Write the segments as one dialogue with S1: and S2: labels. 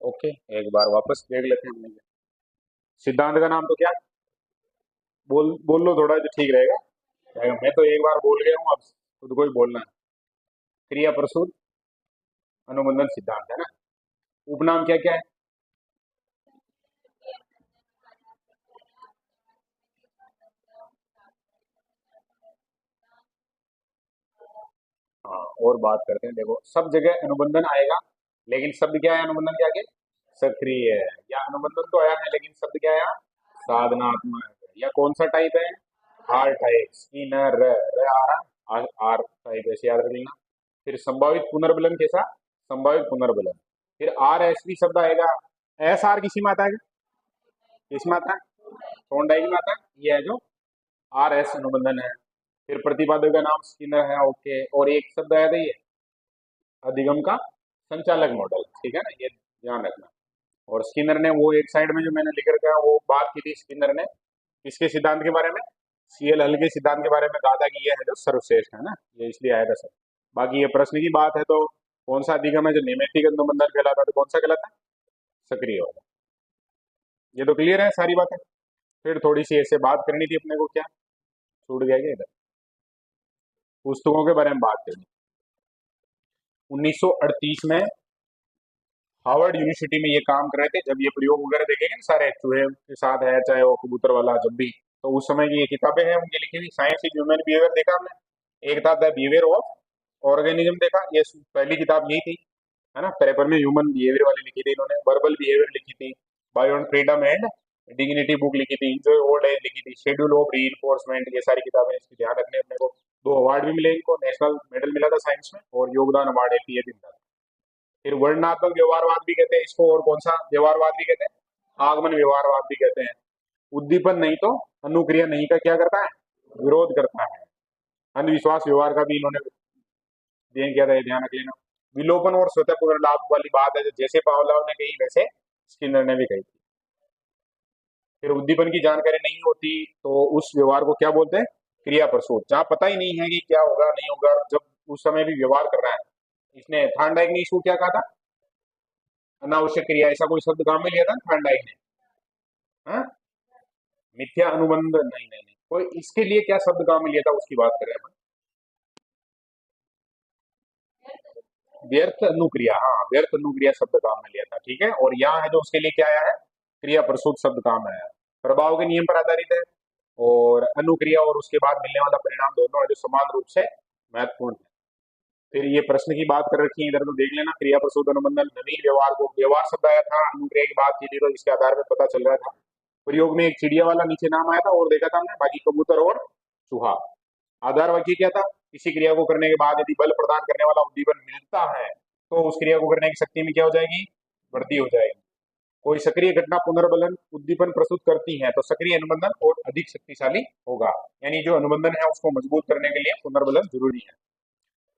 S1: Okay, एक बार वापस देख लेते हैं हमने। सिद्धांत का नाम तो क्या? बोल बोल लो थोड़ा जो ठीक रहेगा। मैं तो एक बार बोल गया हूँ, अब खुद को ही बोलना है। क्रिया प्रसूत अनुबंधन सिद्धांत है ना। उपनाम क्या क्या है? हाँ, और बात करते हैं। देखो, सब जगह अनुबंधन आएगा, लेकिन शब्द क्या है अनुबंधन के आगे? सक्रिय है। या अनुबंधन तो आया है, लेकिन शब्द क्या है? साधनात्मक है। या कौन सा टाइप है? R type. स्किनर र आ रहा, आर टाइप ऐसे याद रख लेना। फिर संभावित पुनर्बलन कैसा? संभावित पुनर्बलन। फिर आर एस भी शब्द आएगा। एस आर किसी में आता है? किस में आता है? थॉर्नडाइक में आता है। ये है जो आर एस अनुबंधन है। फिर प्रतिपादक का नाम स्किनर है। ओके, और एक शब्द आया था ये अधिगम का संचालक मॉडल, ठीक है ना, ये ध्यान रखना। और स्किनर ने वो एक साइड में जो मैंने लिख रखा है वो बात की थी स्किनर ने किसके सिद्धांत के बारे में? सीएल हल के सिद्धांत के बारे में कहा था कि ये है जो सर्वश्रेष्ठ है ना, ये इसलिए आया था सर। बाकी ये प्रश्न की बात है तो कौन सा अधिगम है जो नैमित्तिक अनुबंधन कहलाता है, तो कौन सा कहलाता है? सक्रिय वाला। ये तो क्लियर है सारी बातें। फिर थोड़ी सी ऐसे बात करनी थी अपने को, क्या छूट गया क्या इधर? पुस्तकों के बारे में बात करनी। 1938 में हार्वर्ड यूनिवर्सिटी में ये काम कर रहे थे, जब ये प्रयोग वगैरह देखेंगे ना सारे चूहे के साथ है चाहे वो कबूतर वाला, जब भी, तो उस समय की ये किताबें हैं उनकी लिखी हुई। साइंस इज ह्यूमन बिहेवियर देखा हमने, एक था द बिहेवियर ऑफ ऑर्गेनिज्म देखा, ये पहली किताब यही थी, है ना। पेपर में ह्यूमन बिहेवियर वाली लिखी थी इन्होंने। वर्बल बिहेवियर लिखी थी। Bio on freedom and dignity book लिखी थी। इंजॉय ओल्ड एज लिखी थी। शेड्यूल ऑफ रीइंफोर्समेंट, ये सारी किताबें इसकी ध्यान रखने अपने को। दो अवार्ड भी मिले इनको, नेशनल मेडल मिला था साइंस में, और योगदान अवार्ड एपीए दिन था। फिर वर्णनात्मक व्यवहारवाद भी कहते हैं इसको, और कौन सा व्यवहारवाद भी कहते हैं? आगमन व्यवहारवाद भी कहते हैं। उद्दीपन नहीं तो अनुक्रिया नहीं का क्या करता है? विरोध करता है। अंधविश्वास व्यवहार का भी इन्होंने अध्ययन किया था, ये ध्यान रख लेना। विलोपन और स्वतः पुनर्लाभ वाली बात है जो जैसे पावलोव ने कही वैसे स्किनर ने भी कही थी। फिर उद्दीपन की जानकारी नहीं होती तो उस व्यवहार को क्या बोलते हैं? क्रिया प्रसूत। जहाँ पता ही नहीं है कि क्या होगा नहीं होगा, जब उस समय भी व्यवहार कर रहा है। इसने थार्नडाइक ने इसको क्या कहा था? अनावश्यक क्रिया, ऐसा कोई शब्द काम में लिया था ना थार्नडाइक ने? हाँ? मिथ्या अनुबंध नहीं नहीं नहीं, कोई इसके लिए क्या शब्द काम में लिया था उसकी बात कर रहे हैं अपन। व्यर्थ अनुक्रिया, हाँ, व्यर्थ अनुक्रिया शब्द काम में लिया था, ठीक है। और यहाँ है जो उसके लिए क्या आया है? क्रिया प्रसूत शब्द काम आया है। प्रभाव के नियम पर आधारित है, और अनुक्रिया और उसके बाद मिलने वाला परिणाम दोनों है जो समान रूप से महत्वपूर्ण है। फिर ये प्रश्न की बात कर रखी है इधर, तो देख लेना। क्रिया प्रसूत अनुबंधन नवीन व्यवहार को, व्यवहार शब्द आया था, अनुक्रिया की बात की थी तो इसके आधार पर पता चल रहा था। प्रयोग में एक चिड़िया वाला नीचे नाम आया था और देखा था हमने, बाकी कबूतर और चूहा। आधार वाक्य क्या था? किसी क्रिया को करने के बाद यदि बल प्रदान करने वाला उद्दीपन मिलता है तो उस क्रिया को करने की शक्ति में क्या हो जाएगी? वृद्धि हो जाएगी। कोई सक्रिय घटना पुनर्बलन उद्दीपन प्रस्तुत करती है तो सक्रिय अनुबंधन और अधिक शक्तिशाली होगा। यानी जो अनुबंधन है उसको मजबूत करने के लिए पुनर्बलन जरूरी है।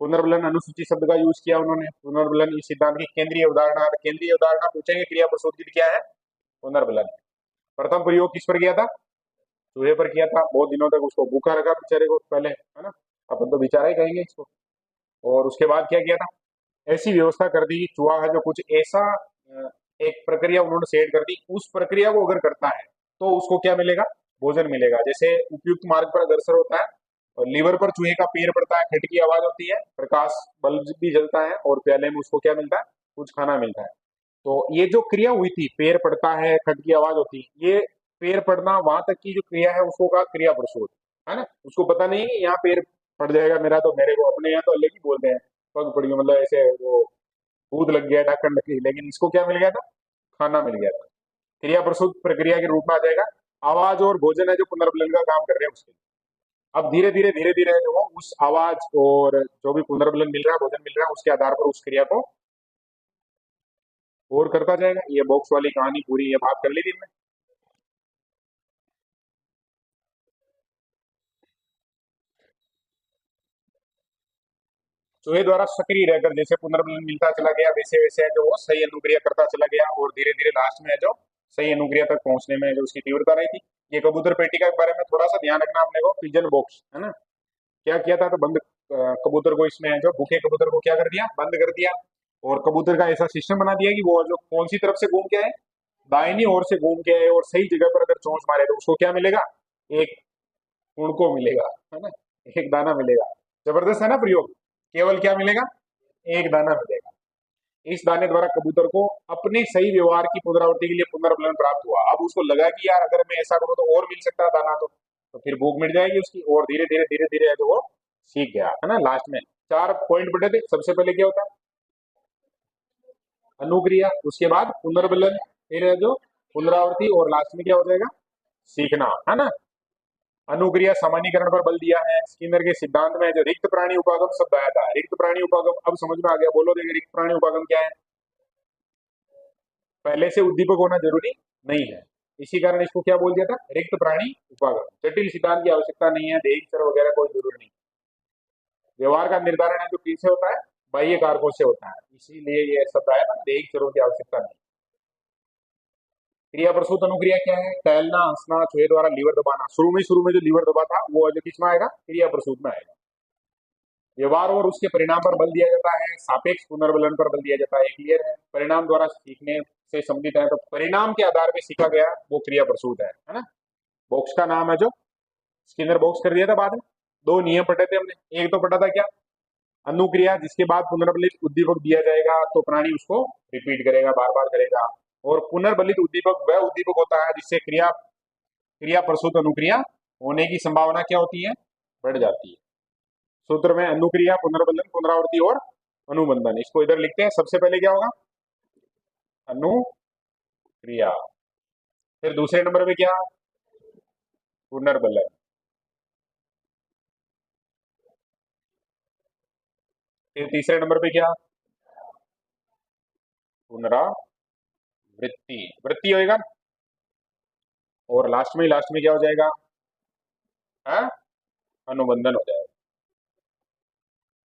S1: पुनर्बलन अनुसूची शब्द का यूज किया उन्होंने। पुनर्बलन इस सिद्धांत की केंद्रीय उदाहरण पूछेंगे क्रिया प्रस्तुत की क्या है? पुनर्बलन। प्रथम प्रयोग किस पर किया था? चूहे पर किया था। बहुत दिनों तक उसको भूखा रखा बेचारे को पहले, है ना। अपन तो बेचारा ही कहेंगे इसको। और उसके बाद क्या किया था? ऐसी व्यवस्था कर दी कि चूहा है जो कुछ ऐसा एक प्रक्रिया उन्होंने सेट कर दी, उस प्रक्रिया को अगर करता है तो उसको क्या मिलेगा? भोजन मिलेगा। जैसे उपयुक्त मार्ग पर अग्रसर होता है, और लीवर पर चूहे का पैर पड़ता है, खट की आवाज होती है, प्रकाश बल्ब भी जलता है, और प्याले में उसको क्या मिलता है? कुछ खाना मिलता है। तो ये जो क्रिया हुई थी, पैर पड़ता है, खट की आवाज होती है, ये पैर पड़ना वहां तक की जो क्रिया है उसको कहा क्रिया प्रसूत, है ना। उसको पता नहीं है कि यहाँ पैर पड़ जाएगा मेरा, तो मेरे को अपने यहाँ तो अलग ही बोलते हैं, पग पड़ गया, मतलब ऐसे वो भूत लग गया, ढक्कन लग गई, लेकिन इसको क्या मिल गया था? खाना मिल गया था। क्रिया प्रसूत प्रक्रिया के रूप में आ जाएगा। आवाज और भोजन है जो पुनर्बलन का काम कर रहे हैं उसके। अब धीरे धीरे जो वो उस आवाज और जो भी पुनर्बलन मिल रहा है, भोजन मिल रहा है, उसके आधार पर उस क्रिया को और करता जाएगा। ये बॉक्स वाली कहानी पूरी ये बात कर ली थी हमने। चूहे द्वारा सक्रिय रहकर जैसे पुनर्बलन मिलता चला गया, वैसे वैसे है जो वो सही अनुक्रिया करता चला गया, और धीरे धीरे लास्ट में है जो सही अनुक्रिया तक पहुंचने में जो उसकी तीव्रता रही थी। ये कबूतर पेटी के बारे में थोड़ा सा ध्यान रखना अपने को। पिजन बॉक्स, है ना। क्या किया था? तो बंद कबूतर को इसमें जो भूखे कबूतर को क्या कर दिया? बंद कर दिया। और कबूतर का ऐसा सिस्टम बना दिया कि वो जो कौन सी तरफ से घूम के आए, दाहिनी ओर से घूम के आए और सही जगह पर अगर चोंच मारे तो उसको क्या मिलेगा, एक उनको मिलेगा, है ना, एक दाना मिलेगा। जबरदस्त है ना प्रयोग। केवल क्या मिलेगा, एक दाना मिलेगा। इस दाने द्वारा कबूतर को अपने सही व्यवहार की पुनरावृत्ति के लिए पुनर्बलन प्राप्त हुआ। अब उसको लगा कि यार अगर मैं ऐसा करूं तो और मिल सकता है दाना, तो फिर भूख मिट जाएगी उसकी, और धीरे धीरे धीरे धीरे जो वो सीख गया, है ना। लास्ट में 4 पॉइंट बटे थे। सबसे पहले क्या होता है, अनुक्रिया, उसके बाद पुनर्बलन, फिर है जो पुनरावृत्ति, और लास्ट में क्या हो जाएगा, सीखना, है ना। अनुक्रिया सामान्यीकरण पर बल दिया है। स्किनर के सिद्धांत में जो रिक्त प्राणी उपागम शब्द आया था, रिक्त प्राणी उपागम अब समझ में आ गया। बोलो देखिए, रिक्त प्राणी उपागम क्या है। पहले से उद्दीपक होना जरूरी नहीं है, इसी कारण इसको क्या बोल दिया था, रिक्त प्राणी उपागम। जटिल सिद्धांत की आवश्यकता नहीं है, देह चर वगैरह कोई जरूरी नहीं। व्यवहार का निर्धारण है जो किससे होता है, बाह्य कारकों से होता है, इसीलिए ये शब्द आया ना, देह चरों की आवश्यकता नहीं। क्रिया प्रसूत अनुक्रिया क्या है, टहलना, हंसना, चूहे द्वारा लीवर दबाना। शुरू में जो लीवर दबा था वो जो किस में आएगा, क्रिया प्रसूत में आएगा। व्यवहार और उसके परिणाम पर बल दिया जाता है, सापेक्ष पुनर्बलन पर बल दिया जाता है। क्लियर है, परिणाम द्वारा सीखने से संबंधित है, तो परिणाम के आधार पर सीखा गया वो क्रिया प्रसूत है ना। बॉक्स का नाम है जो स्किनर बॉक्स कर दिया था बाद में। 2 नियम पढ़े थे हमने। एक तो पढ़ा था क्या, अनुक्रिया जिसके बाद पुनर्बलित उद्दीपक दिया जाएगा तो प्राणी उसको रिपीट करेगा, बार बार करेगा। और पुनर्बलित उद्दीपक वह उद्दीपक होता है जिससे क्रिया क्रिया प्रसूत अनुक्रिया होने की संभावना क्या होती है, बढ़ जाती है। सूत्र में अनुक्रिया, पुनर्बलन, पुनरावृत्ति और अनुबंधन, इसको इधर लिखते हैं। सबसे पहले क्या होगा, अनुक्रिया, फिर दूसरे नंबर पे क्या, पुनर्बलन, फिर तीसरे नंबर पे क्या, पुनरावृत्ति, वृत्ति होएगा, और लास्ट में क्या हो जाएगा, है, अनुबंधन हो जाएगा।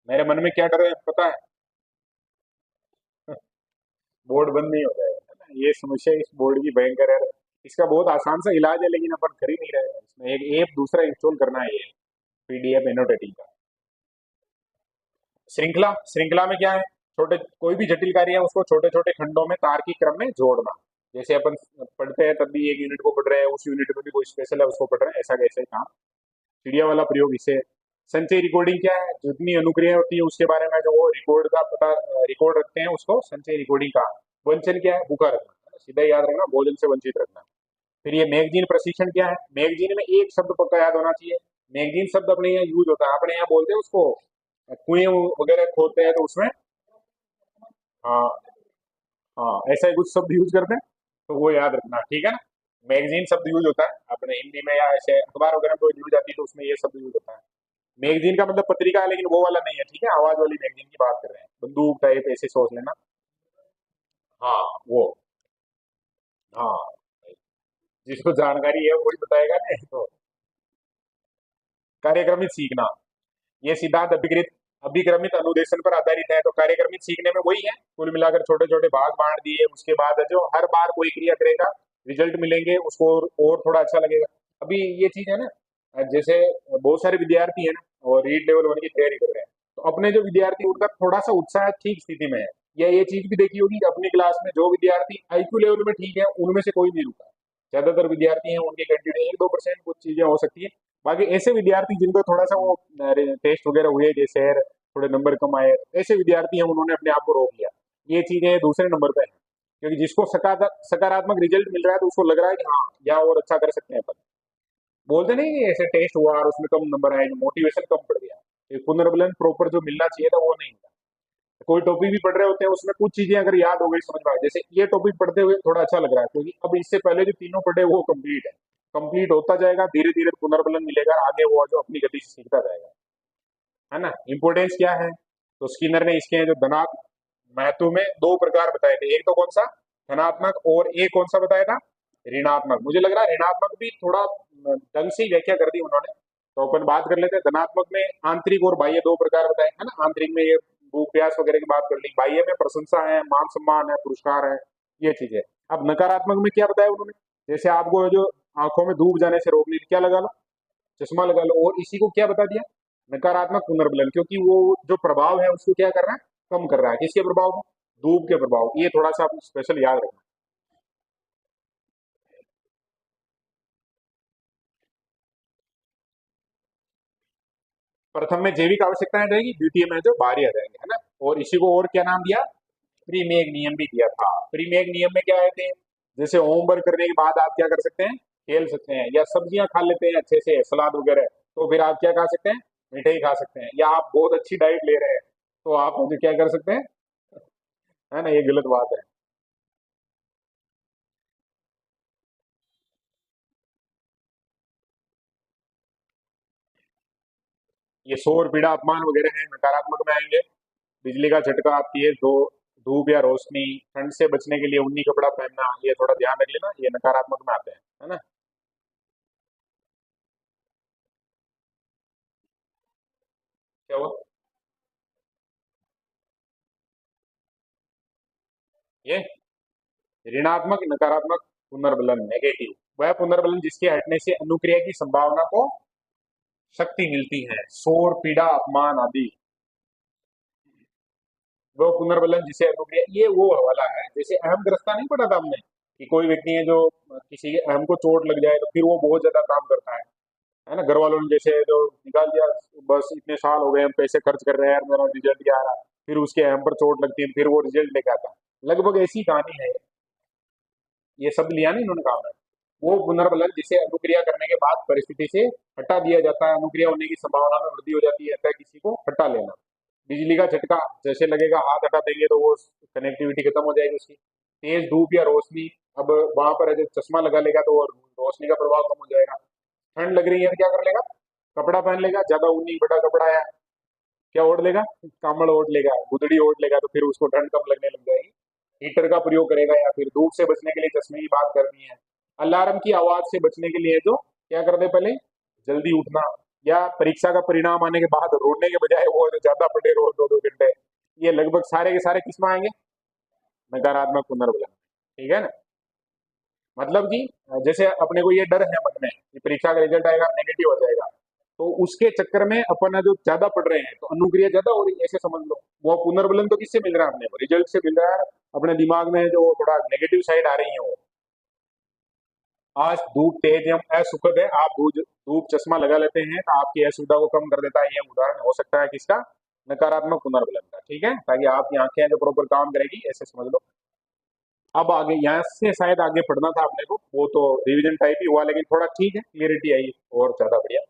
S1: मेरे मन में क्या डर है पता है, बोर्ड बंद नहीं हो जाएगा, है ना। ये समस्या इस बोर्ड की भयंकर है। इसका बहुत आसान सा इलाज है, लेकिन अपन कर ही नहीं रहे। इसमें एक ऐप दूसरा इंस्टॉल करना है, ये पीडीएफ एनोटेटिंग का। श्रृंखला, श्रृंखला में क्या है, छोटे कोई भी जटिल कार्य है उसको छोटे छोटे खंडों में तार्किक क्रम में जोड़ना। जैसे अपन पढ़ते हैं तब भी एक यूनिट को पढ़ रहे हैं, उस यूनिट में भी कोई स्पेशल है उसको पढ़ रहे हैं, ऐसा कैसे काम। चिड़िया वाला प्रयोग इसे। संचय रिकॉर्डिंग क्या है, जितनी अनुक्रिया होती है उसके बारे में जो वो रिकॉर्ड का पता, रिकॉर्ड रखते हैं, उसको संचय रिकॉर्डिंग का। वंचन क्या है, भूखा रखना, सीधा याद रखना, भोजन से वंचित रखना। फिर ये मैगजीन प्रशिक्षण क्या है, मैगजीन में एक शब्द पक्का याद होना चाहिए। मैगजीन शब्द अपने यहाँ यूज होता है, अपने यहाँ बोलते हैं उसको कुएं वगैरह खोदते हैं तो उसमें, हाँ, हाँ ऐसा ही कुछ शब्द यूज करते हैं, तो वो याद रखना, ठीक है ना। मैगजीन शब्द यूज होता है अपने हिंदी में, या ऐसे अखबार वगैरह में कोई न्यूज आती है तो उसमें ये शब्द यूज होता है। मैगजीन का मतलब पत्रिका है, लेकिन वो वाला नहीं है, ठीक है, आवाज वाली मैगजीन की बात कर रहे हैं, बंदूक टाइप ऐसे सोच लेना। हाँ वो, हाँ जिसको जानकारी है वही बताएगा, नहीं तो। कार्यक्रमित सीखना, ये सिद्धांत अभिक्रमित अनुदेशन पर आधारित है। तो कार्यक्रमित सीखने में वही है, कुल मिलाकर छोटे छोटे भाग बांट दिए, उसके बाद जो हर बार कोई क्रिया करेगा रिजल्ट मिलेंगे उसको, और थोड़ा अच्छा लगेगा। अभी ये चीज है ना, जैसे बहुत सारे विद्यार्थी है ना और रीड लेवल 1 की तैयारी कर रहे हैं, तो अपने जो विद्यार्थी उनका थोड़ा सा उत्साह ठीक स्थिति में है। या ये चीज भी देखी होगी कि अपनी क्लास में जो विद्यार्थी आईक्यू लेवल में ठीक है उनमें से कोई नहीं रुका। ज्यादातर विद्यार्थी हैं उनके कंटिन्यू 1-2% कुछ चीजें हो सकती है। बाकी ऐसे विद्यार्थी जिनको थोड़ा सा वो टेस्ट वगैरह हुए जैसे थोड़े नंबर कम आए, ऐसे विद्यार्थी हैं उन्होंने अपने आप को रोक लिया। ये चीजें दूसरे नंबर पे है, क्योंकि जिसको सकारात्मक रिजल्ट मिल रहा है तो उसको लग रहा है कि हाँ यहाँ और अच्छा कर सकते हैं अपन। बोलते नहीं कि ऐसे टेस्ट हुआ और उसमें कम नंबर आए, मोटिवेशन कम पड़ गया। तो पुनर्बलन प्रॉपर जो मिलना चाहिए था वो नहीं मिला। कोई टॉपिक भी पढ़ रहे होते हैं उसमें कुछ चीजें अगर याद हो गई, समझ में आ गई, जैसे ये टॉपिक पढ़ते हुए थोड़ा अच्छा लग रहा है क्योंकि अब इससे पहले जो तीनों पढ़े वो कंप्लीट है, कंप्लीट होता जाएगा, धीरे धीरे पुनर्बलन मिलेगा, आगे वो जो अपनी गति से सीखता जाएगा, है ना। इंपोर्टेंस क्या है, तो स्किनर ने इसके जो धनात्मक महत्व में 2 प्रकार बताए थे, एक तो कौन सा, धनात्मक, और एक कौन सा बताया था, ऋणात्मक। मुझे लग रहा है ऋणात्मक भी थोड़ा ढंग से ही व्याख्या कर दी उन्होंने, तो अपन बात कर लेते हैं। धनात्मक में आंतरिक और बाह्य 2 प्रकार बताए, है ना। आंतरिक में ये भूख प्यास वगैरह की बात कर ली, बाह्य में प्रशंसा है, मान सम्मान है, पुरस्कार है, ये चीजें। अब नकारात्मक में क्या बताया उन्होंने, जैसे आपको जो आंखों में धूप जाने से रोकने क्या लगा लो, चश्मा लगा लो, और इसी को क्या बता दिया, नकारात्मक पुनर्बलन, क्योंकि वो जो प्रभाव है उसको क्या कर रहा है, कम कर रहा है, किसके प्रभाव को, धूप के प्रभाव, ये थोड़ा सा आप स्पेशल याद रखना। प्रथम में जैविक आवश्यकताएं रहेगी, द्वितीय में जो बाहरी आ जाएंगे, है ना। और इसी को और क्या नाम दिया, प्रीमेग नियम भी दिया था। प्रीमेग नियम में क्या आए थे, जैसे होमवर्क करने के बाद आप क्या कर सकते हैं, खेल सकते हैं, या सब्जियां खा लेते हैं अच्छे से, सलाद वगैरह, तो फिर आप क्या खा सकते हैं, मिठाई खा सकते हैं, या आप बहुत अच्छी डाइट ले रहे हैं तो आप मुझे क्या कर सकते हैं, है ना, ये गलत बात है। ये सौर पीड़ा अपमान वगैरह है, नकारात्मक में आएंगे। बिजली का झटका, तेज धूप या रोशनी, ठंड से बचने के लिए ऊनी कपड़ा पहनना, ये थोड़ा ध्यान रख लेना, ये नकारात्मक में आते हैं, है ना। क्या हुआ, ये ऋणात्मक नकारात्मक पुनर्बलन, नेगेटिव, वह पुनर्बलन जिसके हटने से अनुक्रिया की संभावना को शक्ति मिलती है, सौर पीड़ा अपमान आदि। वो पुनर्बलन जिसे अनुक्रिया, ये वो वाला है, जैसे अहम ग्रस्ता नहीं पढ़ा था हमने, कि कोई व्यक्ति है जो किसी के अहम को चोट लग जाए तो फिर वो बहुत ज्यादा काम करता है ना। घर वालों ने जैसे जो निकाल दिया, बस इतने साल हो गए हम पैसे खर्च कर रहे हैं यार, मेरा रिजल्ट क्या आ रहा है, फिर उसके अहम पर चोट लगती है, फिर वो रिजल्ट लेके आता है, लगभग ऐसी कहानी है। ये सब लिया नहीं इन्होंने काम है। वो पुनर्बलन जिसे अनुक्रिया करने के बाद परिस्थिति से हटा दिया जाता है, अनुक्रिया होने की संभावना में वृद्धि हो जाती है, अतः किसी को हटा लेना। बिजली का झटका, जैसे लगेगा हाथ हटा देंगे तो वो कनेक्टिविटी खत्म हो जाएगी उसकी। तेज धूप या रोशनी, अब वहां पर अगर चश्मा लगा लेगा तो वो रोशनी का प्रभाव कम हो जाएगा। ठंड लग रही है तो क्या कर लेगा, कपड़ा पहन लेगा, ज्यादा ऊनी बड़ा कपड़ा है, क्या ओढ़ लेगा, कामड़ ओढ़ लेगा, गुदड़ी ओढ़ लेगा, तो फिर उसको ठंड कम लगने लग जाएगी। हीटर का प्रयोग करेगा, या फिर धूप से बचने के लिए चश्मे की बात करनी है। अलार्म की आवाज से बचने के लिए जो क्या कर दे, पहले जल्दी उठना, या परीक्षा का परिणाम आने के बाद रोने के बजाय वो जो ज्यादा पढ़े रोज 2-2 घंटे, ये लगभग सारे के सारे किसमें आएंगे, नकारात्मक पुनर्बलन, ठीक है ना। मतलब कि जैसे अपने को ये डर है मन में कि परीक्षा का रिजल्ट आएगा नेगेटिव हो जाएगा, तो उसके चक्कर में अपन जो ज्यादा पढ़ रहे हैं तो अनुक्रिया ज्यादा हो रही है, ऐसे समझ लो। वो पुनर्बलन तो किससे मिल रहा है, अपने को रिजल्ट से मिल रहा है, अपने दिमाग में जो थोड़ा नेगेटिव साइड आ रही है वो। आज धूप तेज एवं असुखद है, आप धूप धूप चश्मा लगा लेते हैं तो आपकी असुविधा को कम कर देता है, ये उदाहरण हो सकता है किसका, नकारात्मक पुनर्बलन का, ठीक है, ताकि आपकी आंखें जो प्रॉपर काम करेगी, ऐसे समझ लो। अब आगे यहाँ से शायद आगे पढ़ना था अपने को, वो तो रिवीजन टाइप ही हुआ, लेकिन थोड़ा ठीक है, क्लियरिटी आई और ज्यादा बढ़िया।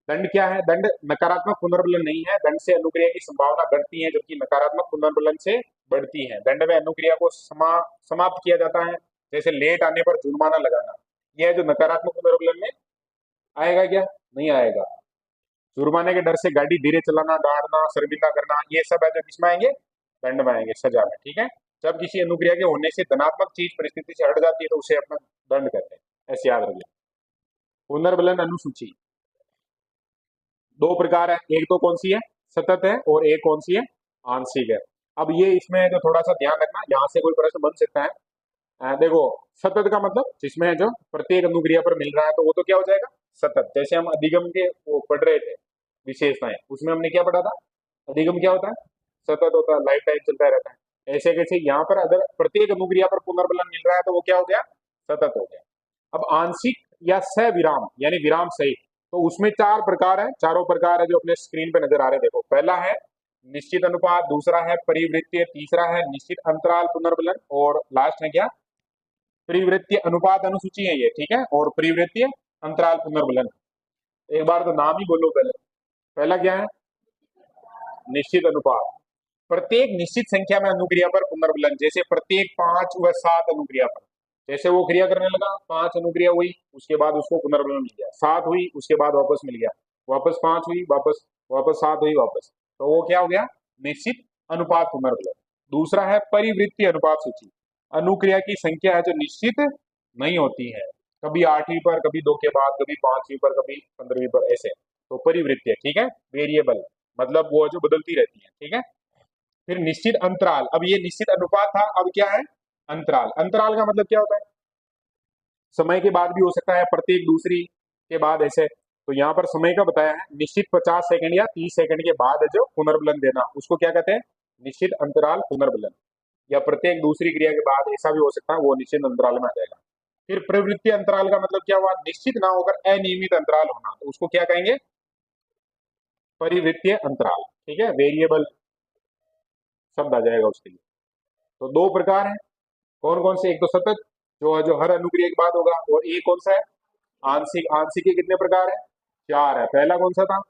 S1: दंड क्या है, दंड नकारात्मक पुनर्बलन नहीं है, दंड से अनुक्रिया की संभावना घटती है जबकि नकारात्मक पुनर्बलन से बढ़ती है। दंड में अनुक्रिया को समाप्त किया जाता है, जैसे लेट आने पर जुर्माना लगाना। यह जो नकारात्मक पुनर्बलन में आएगा क्या, नहीं आएगा। जुर्माने के डर से गाड़ी धीरे चलाना, डांटना, शर्मिंदा करना, ये सब है जो किसमें आएंगे, दंड में आएंगे, सजा में, ठीक है। जब किसी अनुक्रिया के होने से धनात्मक चीज परिस्थिति से हट जाती है तो उसे अपना दंड कहते हैं, ऐसे याद रखिए। पुनर्बलन अनुसूची दो प्रकार है, एक तो कौन सी है, सतत है, और एक कौन सी है, आंशिक है। अब ये इसमें जो थोड़ा सा ध्यान रखना, यहाँ से कोई प्रश्न बन सकता है। देखो, सतत का मतलब जिसमें जो प्रत्येक अनुक्रिया पर मिल रहा है तो वो तो क्या हो जाएगा, सतत। जैसे हम अधिगम के वो पढ़ रहे थे विशेषताएं, उसमें हमने क्या पढ़ा था, अधिगम क्या होता है, सतत होता है, लाइफ टाइम चलता रहता है। ऐसे कैसे यहाँ पर अगर प्रत्येक अनुक्रिया पर पुनर्बलन मिल रहा है तो वो क्या हो गया, सतत हो गया। अब आंशिक या सविराम यानी विराम सहित, तो उसमें चार प्रकार है, चारों प्रकार है जो अपने स्क्रीन पे नजर आ रहे हैं। देखो, पहला है निश्चित अनुपात, दूसरा है परिवृत्तीय, तीसरा है निश्चित अंतराल पुनर्बलन, और लास्ट है क्या, परिवृत्तीय अनुपात अनुसूची है ये, ठीक है, और परिवृत्तीय अंतराल पुनर्बलन। एक बार तो नाम ही बोलो पहले। पहला क्या है, निश्चित अनुपात, प्रत्येक निश्चित संख्या में अनुक्रिया पर पुनर्बलन, जैसे प्रत्येक 5 व 7 अनुक्रिया पर, जैसे वो क्रिया करने लगा, 5 अनुक्रिया हुई, उसके बाद उसको पुनर्बलन मिल गया, 7 हुई, उसके बाद वापस मिल गया, वापस 5 हुई, वापस वापस 7 हुई, वापस, तो वो क्या हो गया, निश्चित अनुपात पुनर्बलन। दूसरा है परिवृत्तीय अनुपात सूची, अनुक्रिया की संख्या है जो निश्चित नहीं होती है, कभी 8वीं पर, कभी 2 के बाद, कभी 5वीं पर, कभी 15वीं पर, ऐसे, तो परिवृत्तीय, ठीक है, वेरिएबल, मतलब वो जो बदलती रहती है, ठीक है। फिर निश्चित अंतराल, अब ये निश्चित अनुपात था, अब क्या है, अंतराल। अंतराल का मतलब क्या होता है, समय के बाद भी हो सकता है, प्रत्येक दूसरी के बाद, ऐसे। तो यहाँ पर समय का बताया है, निश्चित 50 सेकंड या 30 सेकंड के बाद जो पुनर्बलन देना, उसको क्या कहते हैं, निश्चित अंतराल पुनर्बलन। या प्रत्येक दूसरी क्रिया के बाद, ऐसा भी हो सकता है, वो निश्चित अंतराल में आ जाएगा। फिर प्रवृत्ति अंतराल का मतलब क्या हुआ? निश्चित ना होकर अनियमित अंतराल होना, तो उसको क्या कहेंगे? परिवृत्तीय अंतराल। ठीक है, वेरिएबल शब्द आ जाएगा उसके लिए। तो दो प्रकार है, कौन कौन से? एक तो सतत, जो हर अनुक्रिया के बाद होगा, और एक कौन सा है? आंशिक। आंशिक के कितने प्रकार है? चार है। पहला कौन सा था?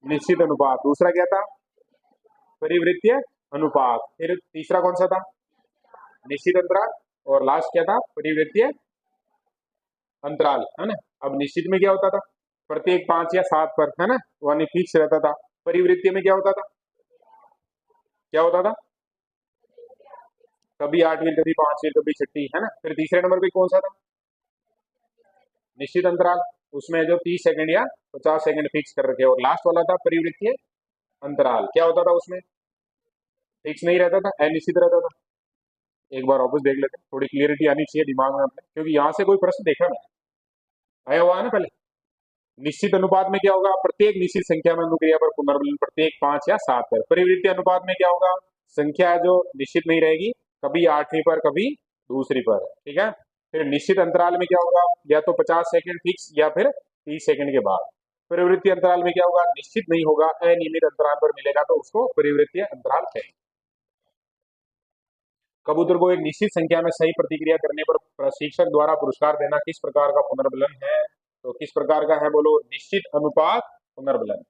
S1: निश्चित अनुपात। दूसरा क्या था? परिवृत्तीय अनुपात। फिर तीसरा कौन सा था? निश्चित अंतराल। और लास्ट क्या था? परिवृत्तीय अंतराल, है ना। अब निश्चित में क्या होता था? प्रत्येक 5 या 7 पर, है ना, यानी फिक्स रहता था। परिवृत्तीय में क्या होता था? क्या होता था? कभी 8वीं, कभी 5वीं, कभी 6वीं, है ना। फिर तीसरे नंबर पे कौन सा था? निश्चित अंतराल। उसमें जो 30 सेकंड या 50 सेकंड फिक्स कर रखे। और लास्ट वाला था परिवृत्तीय अंतराल। क्या होता था उसमें? फिक्स नहीं रहता था, अनिश्चित रहता था। एक बार वापस देख लेते हैं, थोड़ी क्लियरिटी आनी चाहिए दिमाग में अपने, क्योंकि यहाँ से कोई प्रश्न देखा नहीं आया हुआ है ना पहले। निश्चित अनुपात में क्या होगा? प्रत्येक निश्चित संख्या में अनुक्रिया पर पुनर्बलन प्रत्येक 5 या 7 पर। परिवृत्तीय अनुपात में क्या होगा? संख्या जो निश्चित नहीं रहेगी, कभी 8वीं पर, कभी दूसरी पर। ठीक है। फिर निश्चित अंतराल में क्या होगा? या तो 50 सेकंड फिक्स, या फिर 30 सेकंड के बाद। परिवृत्तीय अंतराल में क्या होगा? निश्चित नहीं होगा, अनियमित अंतराल पर मिलेगा, तो उसको परिवृत्तीय अंतराल कहेंगे। कबूतर को एक निश्चित संख्या में सही प्रतिक्रिया करने पर प्रशिक्षक द्वारा पुरस्कार देना किस प्रकार का पुनर्बलन है? तो किस प्रकार का है बोलो? निश्चित अनुपात पुनर्बलन।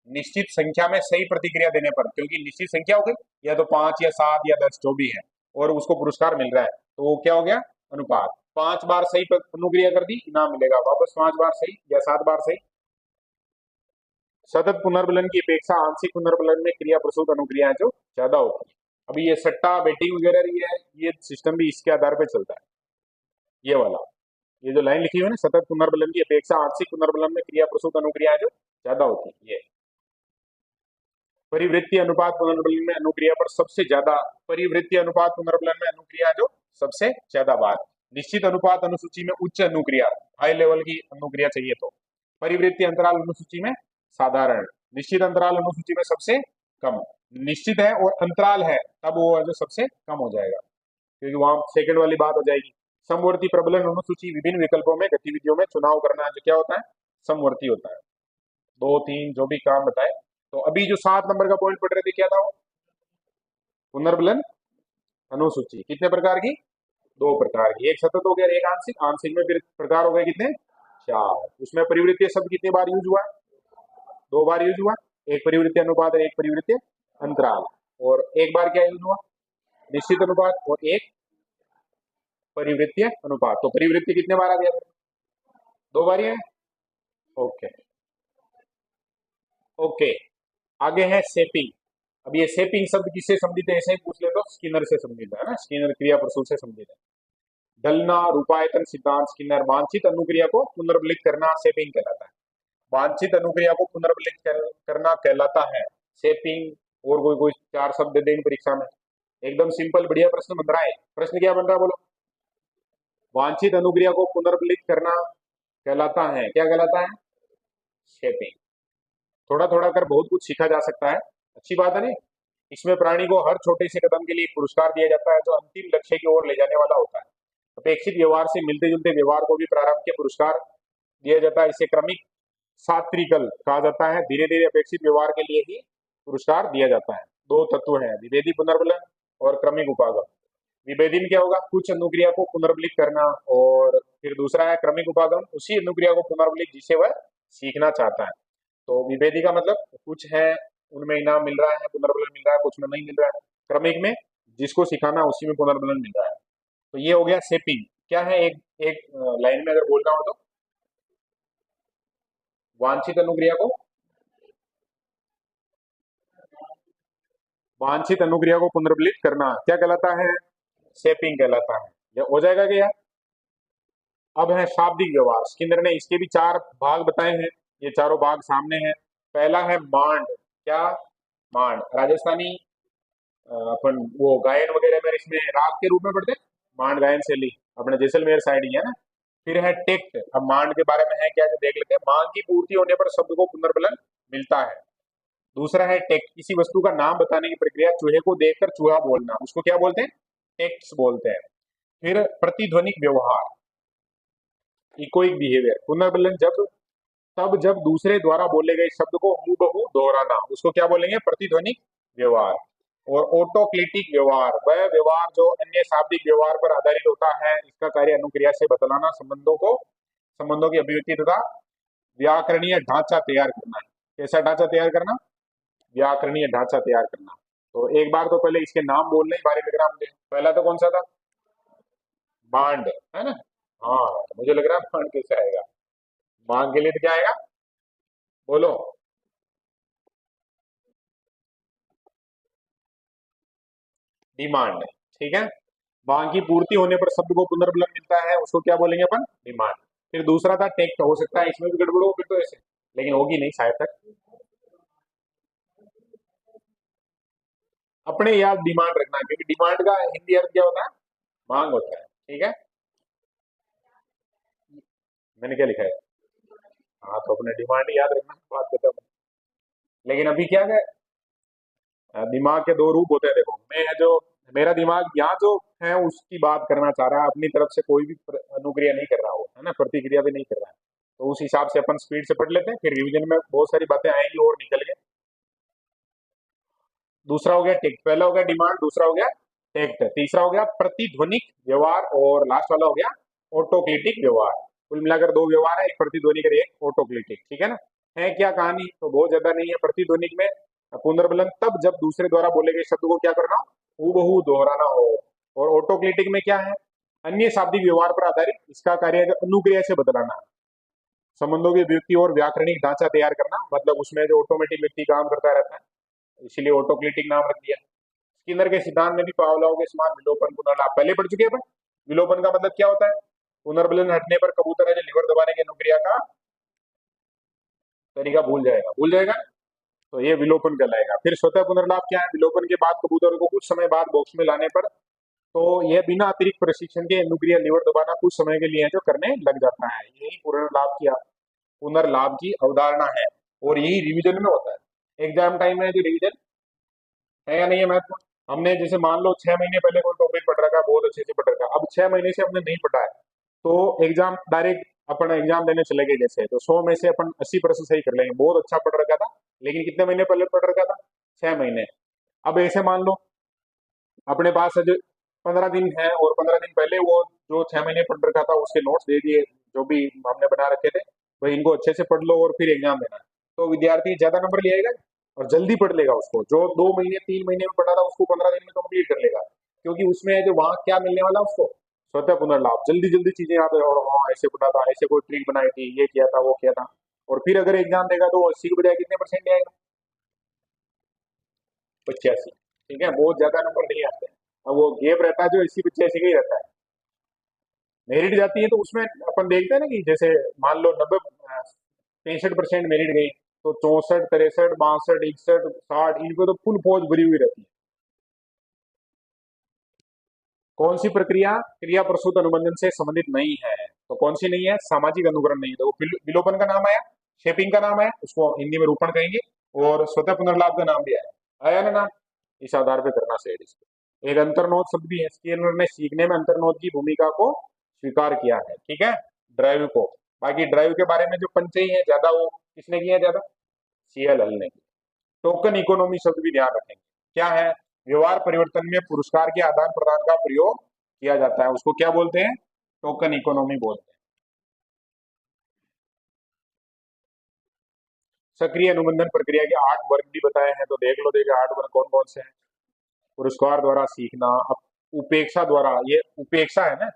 S1: निश्चित संख्या में सही प्रतिक्रिया देने पर, क्योंकि निश्चित संख्या हो गई, या तो 5 या 7 या 10 जो भी है, और उसको पुरस्कार मिल रहा है, तो वो क्या हो गया? अनुपात। 5 बार सही अनुक्रिया कर दी, इनाम मिलेगा वापस। 5 बार सही या 7 बार सही। सतत पुनर्बलन की अपेक्षा आंशिक पुनर्बलन में क्रिया प्रसूत अनुक्रियाएं जो ज्यादा होती है। अभी ये सट्टा बेटिंग वगैरह ये सिस्टम भी इसके आधार पर चलता है। ये वाला, ये जो लाइन लिखी हुई है ना, सतत पुनर्बलन की अपेक्षा आंशिक पुनर्बलन में क्रिया प्रसूत अनुक्रियाएं जो ज्यादा होती है। ये परिवृत्ति अनुपात पुनर्बलन में अनुक्रिया पर सबसे ज्यादा, परिवृत्ति अनुपात पुनर्बलन में अनुक्रिया जो सबसे ज्यादा बार। निश्चित अनुपात अनुसूची में उच्च अनुक्रिया, हाई लेवल की अनुक्रिया चाहिए, तो परिवृत्ति अंतराल अनुसूची में साधारण, निश्चित अंतराल अनुसूची में सबसे कम। निश्चित है और अंतराल है, तब वो जो सबसे कम हो जाएगा, क्योंकि वहां सेकंड वाली बात हो जाएगी। समवर्ती प्रबलन अनुसूची विभिन्न विकल्पों में गतिविधियों में चुनाव करना जो क्या होता है? समवर्ती होता है। 2 3 जो भी काम बताए। तो अभी जो 7 नंबर का पॉइंट पढ़ रहे थे, क्या था वो? पुनर्बलन अनुसूची कितने प्रकार की? 2 प्रकार की। एक सतत हो गया, एक आंशिक। आंशिक में फिर प्रकार हो गए कितने? 4। उसमें परिवृत्तीय शब्द कितनी बार यूज हुआ? 2 बार यूज हुआ। एक परिवृत्तीय अनुपात और एक परिवृत्तीय अंतराल। और एक बार क्या यूज हुआ? निश्चित अनुपात। और एक परिवृत्तीय अनुपात। तो परिवृत्ति कितने बार आ गया? 2 बार ही है। Okay okay. आगे है शेपिंग। अब ये शेपिंग शब्द किससे संबंधित है? ऐसे ही पूछ ले तो स्किनर से संबंधित है ना, स्किनर क्रिया प्रसूत से संबंधित है। ढलना, रूपायतन सिद्धांत, स्किनर। वांछित अनुक्रिया को पुनर्बलित करना शेपिंग कहलाता है। वांछित अनुक्रिया को पुनर्बलित करना कहलाता है शेपिंग। और कोई कोई 4 शब्द दे देंगे परीक्षा में। एकदम सिंपल बढ़िया प्रश्न बन रहा है। प्रश्न क्या बन रहा है बोलो? वांछित अनुक्रिया को पुनर्बलित करना कहलाता है, क्या कहलाता है? शेपिंग। थोड़ा थोड़ा कर बहुत कुछ सीखा जा सकता है, अच्छी बात है नहीं। इसमें प्राणी को हर छोटे से कदम के लिए पुरस्कार दिया जाता है, जो अंतिम लक्ष्य की ओर ले जाने वाला होता है। अपेक्षित व्यवहार से मिलते जुलते व्यवहार को भी प्रारंभ के पुरस्कार दिया जाता है। इसे क्रमिक सात्रिकल कहा जाता है। धीरे धीरे अपेक्षित व्यवहार के लिए ही पुरस्कार दिया जाता है। 2 तत्व हैं, विभेदी पुनर्बलन और क्रमिक उपागम। विभेदी में क्या होगा? कुछ अनुक्रिया को पुनर्बलित करना, और फिर दूसरा है क्रमिक उपागम, उसी अनुक्रिया को पुनर्बलित जिसे वह सीखना चाहता है। तो विभेदी का मतलब कुछ है उनमें इनाम मिल रहा है, पुनर्बलन मिल रहा है, कुछ में नहीं मिल रहा है। क्रमिक में जिसको सिखाना उसी में पुनर्बलन मिल रहा है। तो ये हो गया शेपिंग। क्या है? एक एक लाइन में अगर बोलना हो तो, वांछित अनुक्रिया को, वांछित अनुक्रिया को पुनर्बलित करना क्या कहलाता है? शेपिंग कहलाता है। ये हो जाएगा क्या? अब है शाब्दिक व्यवहार। स्किनर ने इसके भी 4 भाग बताए हैं। ये चारों भाग सामने हैं। पहला है मांड। क्या? मांड राजस्थानी अपन वो गायन वगैरह में इसमें राग के रूप में पढ़ते हैं। मांड गायन शैली अपने जैसलमेर साइड ही है ना। फिर है टेक्ट। अब मांड के बारे में है क्या, जो देख लेते हैं। मांग की पूर्ति होने पर शब्द को पुनर्बलन मिलता है। दूसरा है टेक्ट, किसी वस्तु का नाम बताने की प्रक्रिया। चूहे को देखकर चूहा बोलना, उसको क्या बोलते हैं? टेक्ट्स बोलते हैं। फिर प्रतिध्वनिक व्यवहार, इकोइक बिहेवियर, पुनर्बलन तब जब दूसरे द्वारा बोले गए शब्द को हूबहू दोहराना, उसको क्या बोलेंगे, प्रतिध्वनिक व्यवहार। और ऑटोक्लिटिक व्यवहार, वह व्यवहार जो अन्य शाब्दिक व्यवहार पर आधारित होता है, इसका कार्य अनुक्रिया से बतलाना, संबंधों की अभिव्यक्ति तथा व्याकरणीय ढांचा तैयार करना है। कैसा ढांचा तैयार करना, व्याकरणीय ढांचा तैयार करना। तो एक बार तो पहले इसके नाम बोलने ही भारी लग रहा मुझे। पहला तो कौन सा था, बांड, है ना। हाँ, मुझे लग रहा है बांड कैसे आएगा, बांड के लिए तो क्या आएगा, बोलो। डिमांड, ठीक है। मांग की पूर्ति होने पर शब्द को पुनर्बलन मिलता है, उसको क्या बोलेंगे अपन, डिमांड। फिर दूसरा था टेक्ट, हो सकता है इसमें भी गड़बड़ हो फिर तो ऐसे, लेकिन होगी नहीं शायद तक। अपने याद डिमांड रखना, क्योंकि डिमांड का हिंदी अर्थ क्या होता है, मांग होता है, ठीक है। मैंने क्या लिखा है, हाँ तो अपने डिमांड ही याद रखना, बात खत्म। लेकिन अभी क्या है, दिमाग के दो रूप होते हैं, देखो मैं जो, मेरा दिमाग यहाँ जो है उसकी बात करना चाह रहा है, अपनी तरफ से कोई भी अनुक्रिया नहीं कर रहा हो, है ना, प्रतिक्रिया भी नहीं कर रहा है। तो उस हिसाब से अपन स्पीड से पढ़ लेते हैं, फिर रिवीजन में बहुत सारी बातें आएंगी और निकल के। दूसरा हो गया टेक्ट, पहला हो गया डिमांड, दूसरा हो गया टेक्ट, तीसरा हो गया प्रतिध्वनिक व्यवहार, और लास्ट वाला हो गया ऑटोक्लिटिक व्यवहार। कुल मिलाकर दो व्यवहार है, एक प्रतिध्वनिक और एक ऑटोक्लिटिक, ठीक है ना। है क्या कहानी, तो बहुत ज्यादा नहीं है। प्रतिध्वनिक में पुनर्बलन तब जब दूसरे द्वारा बोले गए शब्द को क्या करना, हूबहू दोहराना हो। और ऑटोक्लिटिक में क्या है, अन्य शाब्दिक व्यवहार पर आधारित, इसका कार्य है अनुक्रिया से बदलाना, संबंधों की व्युक्ति और व्याकरणिक ढांचा तैयार करना, मतलब उसमें जो ऑटोमेटिक व्यक्ति काम करता रहता है, इसीलिए ऑटोक्लिटिक नाम रख दिया। स्किनर के सिद्धांत में भी पावलोव के समान विलोपन पुनर्लाभ पहले पढ़ चुके हैं अपन। विलोपन का मतलब क्या होता है, पुनर्बलन हटने पर कबूतर है जो लिवर दबाने की अनुक्रिया का तरीका भूल जाएगा, तो ये विलोपन कहलाएगा। फिर स्वतः पुनर्लाभ क्या है, विलोपन के बाद कबूतर को कुछ समय बाद बॉक्स में लाने पर, तो यह बिना अतिरिक्त प्रशिक्षण के अनुक्रिया लिवर दबाना कुछ समय के लिए है जो करने लग जाता है, यही पुनर्लाभ की अवधारणा है। और यही रिवीजन में होता है, एग्जाम टाइम में जो रिवीजन है या नहीं है महत्वपूर्ण। हमने जैसे मान लो 6 महीने पहले कोई टॉपिक पढ़ रखा है, बहुत अच्छे से पढ़ रखा है, अब 6 महीने से हमने नहीं पढ़ा है, तो एग्जाम डायरेक्ट अपन एग्जाम देने चले गए जैसे, तो 100 में से अपन 80% सही कर लेंगे, बहुत अच्छा पढ़ रखा था, लेकिन कितने महीने पहले पढ़ रखा था, 6 महीने। अब ऐसे मान लो अपने पास जो 15 दिन है, और 15 दिन पहले वो जो 6 महीने पढ़ रखा था उसके नोट्स दे दिए, जो भी हमने बना रखे थे, वही इनको अच्छे से पढ़ लो और फिर एग्जाम देना है, तो विद्यार्थी ज्यादा नंबर ले आएगा और जल्दी पढ़ लेगा। उसको जो 2 महीने 3 महीने में पढ़ा था उसको 15 दिन में कंप्लीट कर लेगा, क्योंकि उसमें जो वहां क्या मिलने वाला उसको, स्वतः पुनर्लाभ, जल्दी जल्दी चीजें याद है, और हाँ ऐसे पढ़ा था, ऐसे कोई ट्रिक बनाई थी, ये किया था, वो किया था। और फिर अगर एग्जाम देगा तो 80 के बजाय कितने परसेंट आएगा, 85, ठीक है, बहुत ज्यादा नंबर नहीं आते हैं। अब वो गेप रहता है जो 80 85 का ही रहता है। मेरिट जाती है तो उसमें अपन देखते हैं ना कि जैसे मान लो 65% मेरिट गई, तो 64 63 62 62 60 इन पे तो फुल फौज भरी हुई रहती है। कौन सी प्रक्रिया क्रिया प्रसूत अनुबंधन से संबंधित नहीं है, तो कौन सी नहीं है, सामाजिक अनुकरण नहीं है। तो विलोपन का नाम आया, शेपिंग का नाम आया, उसको हिंदी में रूपण कहेंगे, और स्वतः पुनर्लाभ का नाम भी आया, आया ना नाम, इस आधार पे करना सेड इसको। एक अंतर्नोद शब्द भी है, स्किनर ने सीखने में अंतर्नोद की भूमिका को स्वीकार किया है, ठीक है, ड्राइव को। बाकी ड्राइव के बारे में जो पंचई है ज्यादा, वो किसने किया ज्यादा, सीएल हल ने। टोकन इकोनॉमी शब्द भी ध्यान रखेंगे, क्या है, व्यवहार परिवर्तन में पुरस्कार के आदान प्रदान का प्रयोग किया जाता है, उसको क्या बोलते हैं, टोकन इकोनॉमी बोलते हैं। सक्रिय अनुबंधन प्रक्रिया के 8 वर्ग भी बताए हैं, तो देख लो, देखिए 8 वर्ग कौन कौन से हैं। पुरस्कार द्वारा सीखना, उपेक्षा द्वारा, ये उपेक्षा है ना,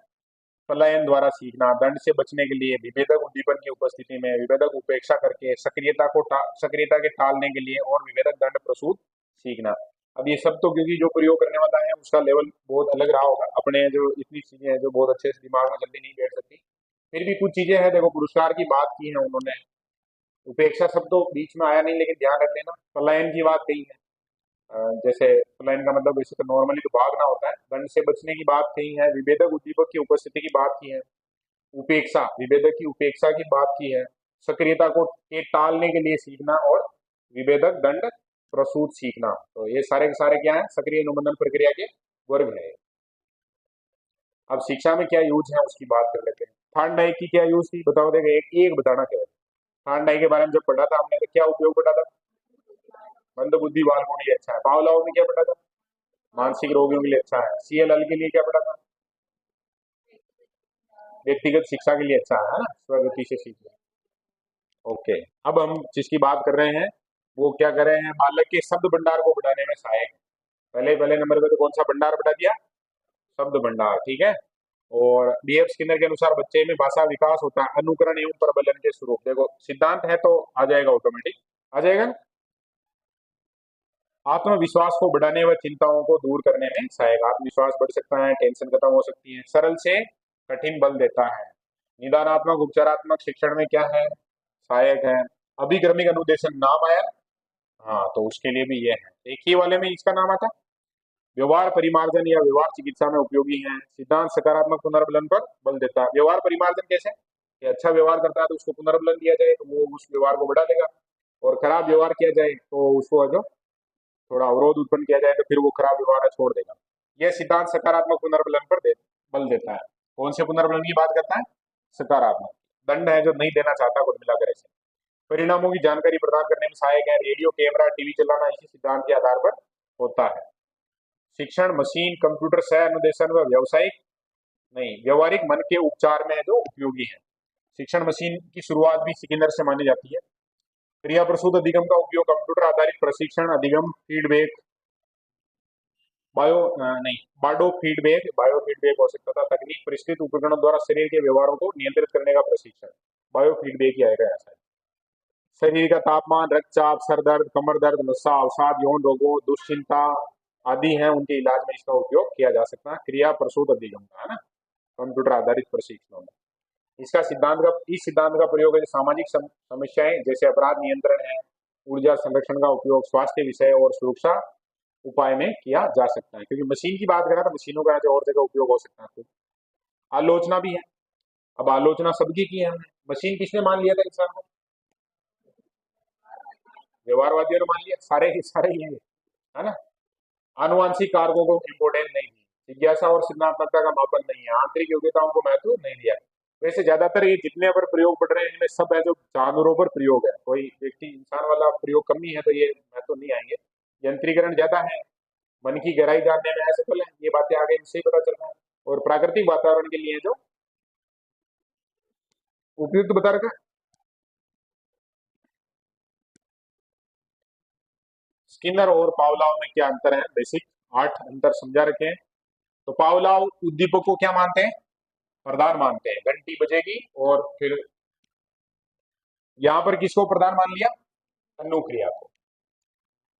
S1: पलायन द्वारा सीखना, दंड से बचने के लिए, विभेदक उद्दीपन की उपस्थिति में विभेदक उपेक्षा करके, सक्रियता के टालने के लिए, और विभेदक दंड प्रसूत सीखना। अब ये सब तो क्योंकि जो प्रयोग करने वाला है उसका लेवल बहुत अलग रहा होगा, अपने जो इतनी चीजें हैं जो बहुत अच्छे से दिमाग में जल्दी नहीं बैठ सकती, फिर भी कुछ चीजें हैं, देखो पुरस्कार की बात की है उन्होंने, उपेक्षा शब्द तो बीच में आया नहीं, लेकिन ध्यान रख लेना, पलायन की बात कही है। जैसे पलायन का मतलब वैसे तो नॉर्मली तो भागना होता है, दंड से बचने की बात कही है, विभेदक उद्दीपक की उपस्थिति की बात की है, उपेक्षा, विभेदक की उपेक्षा की बात की है, सक्रियता को के टालने के लिए सीखना, और विभेदक दंड प्रसूत सीखना। तो ये सारे के सारे क्या है, सक्रिय अनुबंधन प्रक्रिया के वर्ग है। अब शिक्षा में क्या यूज है उसकी बात कर लेते हैं। थार्नडाइक की क्या यूज थी बताओ, देगा एक एक बताना क्या है। थार्नडाइक के बारे में जब पढ़ा था हमने तो क्या उपयोग पढ़ा था, मंद बुद्धि बालकों के लिए अच्छा है। पावलाव में क्या पढ़ा था, मानसिक रोगियों के लिए अच्छा है। सीएलएल के लिए क्या पढ़ा था, व्यक्तिगत शिक्षा के लिए अच्छा है ना, स्वगति से सीखना। ओके, अब हम जिसकी बात कर रहे हैं वो क्या कर रहे हैं, बालक के शब्द भंडार को बढ़ाने में सहायक है। पहले पहले नंबर पे तो कौन सा भंडार बढ़ा दिया, शब्द भंडार, ठीक है। और बीएफ स्किनर के अनुसार बच्चे में भाषा विकास होता है अनुकरण एवं प्रबलन के स्वरूप। देखो सिद्धांत है तो आ जाएगा, ऑटोमेटिक आ जाएगा। आत्मविश्वास को बढ़ाने व चिंताओं को दूर करने में सहायक, आत्मविश्वास बढ़ सकता है, टेंशन खत्म हो सकती है। सरल से कठिन बल देता है। निदानात्मक उपचारात्मक शिक्षण में क्या है, सहायक है। अभिक्रमिक अनुदेशन नाम आया, हाँ तो उसके लिए भी ये है। एक ही वाले में इसका नाम आता। व्यवहार परिमार्जन या व्यवहार चिकित्सा में उपयोगी है। सिद्धांत सकारात्मक पुनर्बलन पर बल देता है। व्यवहार परिमार्जन कैसे, कि अच्छा व्यवहार करता है तो उसको पुनर्बलन दिया जाए तो वो उस व्यवहार को बढ़ा देगा, और खराब व्यवहार किया जाए तो उसको जो थोड़ा अवरोध उत्पन्न किया जाए तो फिर वो खराब व्यवहार छोड़ देगा। यह सिद्धांत सकारात्मक पुनर्बलन पर बल देता है। कौन से पुनर्बलन की बात करता है, सकारात्मक। दंड है जो नहीं देना चाहता कुल मिलाकर ऐसे। परिणामों की जानकारी प्रदान करने में सहायक है। रेडियो कैमरा टीवी चलाना इसी सिद्धांत के आधार पर होता है। शिक्षण मशीन कंप्यूटर सह अनुदेशन व व्यावसायिक नहीं व्यवहारिक मन के उपचार में जो उपयोगी है। शिक्षण मशीन की शुरुआत भी स्किनर से मानी जाती है। क्रिया प्रसूत अधिगम का उपयोग कंप्यूटर आधारित प्रशिक्षण अधिगम फीडबैक नहीं बायो फीडबैक हो सकता था। तकनीक परिष्कृत उपकरणों द्वारा शरीर के व्यवहारों को नियंत्रित करने का प्रशिक्षण, बायो फीडबैक ही आएगा ऐसा। शरीर का तापमान, रक्तचाप, सर दर्द, कमर दर्द, नशा अवसाद, यौन रोगों, दुश्चिंता आदि हैं उनके इलाज में इसका उपयोग किया जा सकता है। क्रिया प्रसूत अधिगम का है ना, कंप्यूटर आधारित प्रशिक्षण में इसका सिद्धांत का इस सिद्धांत का प्रयोग है सामाजिक समस्याएं जैसे अपराध नियंत्रण है, ऊर्जा संरक्षण का उपयोग स्वास्थ्य विषय और सुरक्षा उपाय में किया जा सकता है। क्योंकि मशीन की बात करें तो मशीनों का जो और जगह उपयोग हो सकता है। तो आलोचना भी है। अब आलोचना सबकी की है हमने, मशीन किसने मान लिया था इंसान को, व्यवहारवादियों ने मान लिया, सारे ही सारे ही है ना। आनुवांशिक कारकों को इम्पोर्टेंस नहीं दी, जिज्ञासा और सिद्धांतकता का मापन नहीं है, आंतरिक योग्यताओं को महत्व नहीं दिया। वैसे ज्यादातर ये जितने पर प्रयोग पढ़ रहे हैं इनमें सब है जो जानवरों पर प्रयोग है, कोई व्यक्ति इंसान वाला प्रयोग कम ही है तो ये महत्व नहीं आएंगे। यंत्रीकरण ज्यादा है, मन की गहराई जानने में असफल है, ये बातें आगे इनसे ही पता चलता है। और प्राकृतिक वातावरण के लिए जो उपयुक्त बता रखा है। स्किनर और पावलाव में क्या अंतर है, बेसिक 8 अंतर समझा रखे हैं। तो पावलाव उद्दीपक को क्या मानते हैं, प्रधान मानते हैं। घंटी बजेगी और फिर यहाँ पर किसको प्रधान मान लिया, अनुक्रिया को।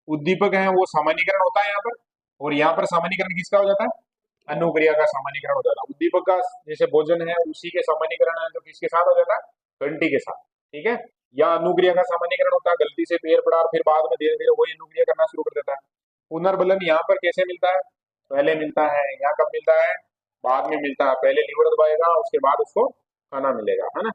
S1: उद्दीपक है वो सामान्यीकरण होता है यहाँ पर, और यहाँ पर सामान्यीकरण किसका हो जाता है, अनुक्रिया का सामान्यीकरण हो जाता है। उद्दीपक का जैसे भोजन है उसी के सामान्यीकरण है जो किसके साथ हो जाता है, घंटी के साथ, ठीक है। या अनुक्रिया का सामान्यीकरण होता है, गलती से पैर पड़ा और फिर बाद में धीरे धीरे वही अनुक्रिया करना शुरू कर देता है। पुनर्बलन यहाँ पर कैसे मिलता है, पहले मिलता है, यहाँ कब मिलता है, बाद में मिलता है। पहले लीवर दबाएगा उसके बाद उसको खाना मिलेगा, है ना।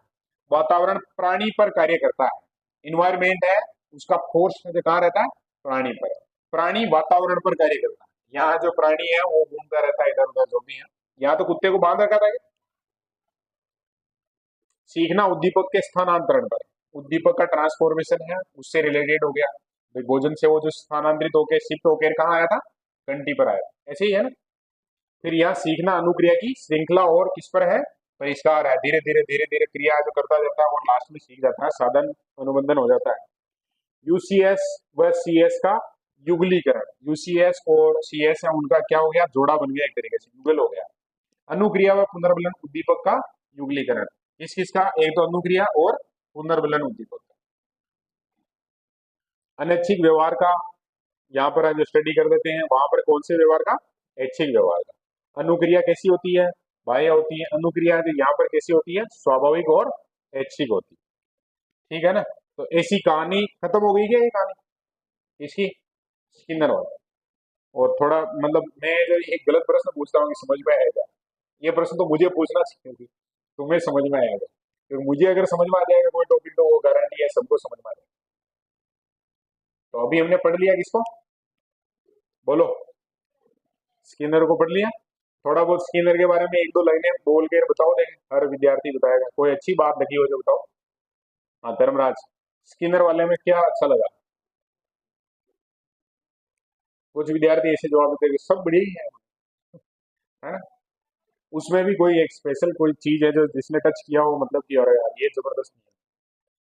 S1: वातावरण प्राणी पर कार्य करता है, इन्वायरमेंट है उसका फोर्स कहाँ रहता है, प्राणी पर। प्राणी वातावरण पर कार्य करता है। यहाँ जो प्राणी है वो घूमता रहता है इधर उधर जो भी है। यहाँ तो कुत्ते को बांध रखा था क्या? सीखना उद्दीपक के स्थानांतरण पर, उद्दीपक का ट्रांसफॉर्मेशन है उससे रिलेटेड हो गया। भाई भोजन से वो जो स्थानांतरित होकर शिफ्ट होकर कहाँ आया था, घंटी पर आया, ऐसे ही है ना। फिर यहाँ सीखना अनुक्रिया की श्रृंखला और किस पर है, परिष्कार है। धीरे धीरे धीरे धीरे क्रिया जो करता जाता है और लास्ट में सीख जाता है, साधन अनुबंधन हो जाता है। यूसीएस व सीएस का युगलीकरण, यूसीएस और सीएस है उनका क्या हो गया, जोड़ा बन गया, एक तरीके से युगल हो गया। अनुक्रिया व पुनर्बलन उद्दीपक का युगलीकरण, किस किस का, एक तो अनुक्रिया और पुनर्बलन उद्दीपक का। अनैच्छिक व्यवहार का यहाँ पर जो स्टडी कर देते हैं वहां पर कौन से व्यवहार का, ऐच्छिक व्यवहार का। अनुक्रिया कैसी होती है, बाह्य होती है। अनुक्रिया जो यहाँ पर कैसी होती है, स्वाभाविक और ऐच्छिक होती है, ठीक है ना। तो ऐसी कहानी खत्म हो गई क्या, ये कहानी इसकी, स्किनर वाला। और थोड़ा मतलब मैं जो एक गलत प्रश्न पूछता हूँ कि समझ में आएगा, ये प्रश्न तो मुझे पूछना चाहिए थी, तुम्हें समझ में आएगा, क्योंकि मुझे अगर समझ में आ जाएगा कोई टॉपिक तो वो गारंटी है सबको समझ में आ जाएगा। तो अभी हमने पढ़ लिया किसको, बोलो, स्किनर को पढ़ लिया। थोड़ा बहुत स्किनर के बारे में एक दो लाइनें बोल के बताओ, देखें हर विद्यार्थी बताएगा, कोई अच्छी बात लगी हो जो बताओ। हाँ धर्मराज, स्किनर वाले में क्या अच्छा लगा? कुछ विद्यार्थी ऐसे जवाब देते हैं कि सब बढ़िया ही है ना? उसमें भी कोई एक स्पेशल कोई चीज है जो जिसने टच किया हो, मतलब कि अरे यार ये जबरदस्त नहीं है।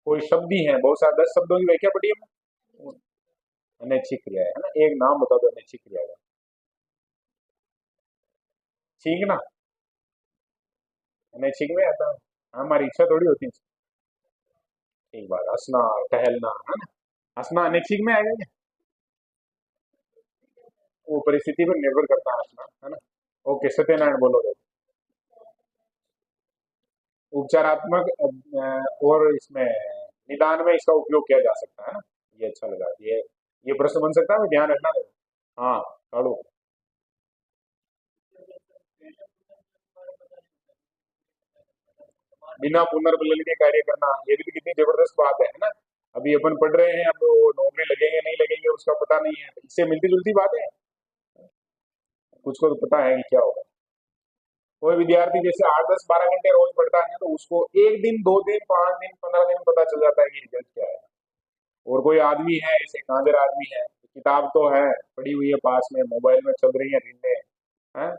S1: कोई शब्द ही है, बहुत सारे 10 शब्दों की व्याख्या पढ़ी हमने। अनैच्छिक क्रिया है ना, एक नाम बता दो अनैच्छिक क्रिया का। सीखना अनैच्छिक में आता है, हमारी इच्छा थोड़ी होती है। एक बार हंसना, टहलना है ना, हंसना अनैच्छिक में आएगा क्या? वो परिस्थिति पर निर्भर करता है हंसना, है ना। ओके सत्यनारायण बोलो। उपचारात्मक और इसमें निदान में इसका उपयोग किया जा सकता है ना। ये अच्छा लगा, ये प्रश्न बन सकता है, ध्यान रखना है। हाँ काड़ू। बिना पुनर्बलन के कार्य करना, ये भी कितनी जबरदस्त बात है ना। अभी अपन पढ़ रहे हैं, अब वो नौकरी लगेंगे नहीं लगेंगे उसका पता नहीं है, तो इससे मिलती जुलती बात है। कुछ को तो पता है कि क्या होगा। कोई विद्यार्थी जैसे 8 10 12 घंटे रोज पढ़ता है तो उसको एक दिन 2 दिन 5 दिन 15 दिन में पता चल जाता है कि रिजल्ट क्या है। और कोई आदमी है ऐसे कांजर आदमी है, किताब तो है पड़ी हुई है पास में, मोबाइल में चल रही है रीलें हैं,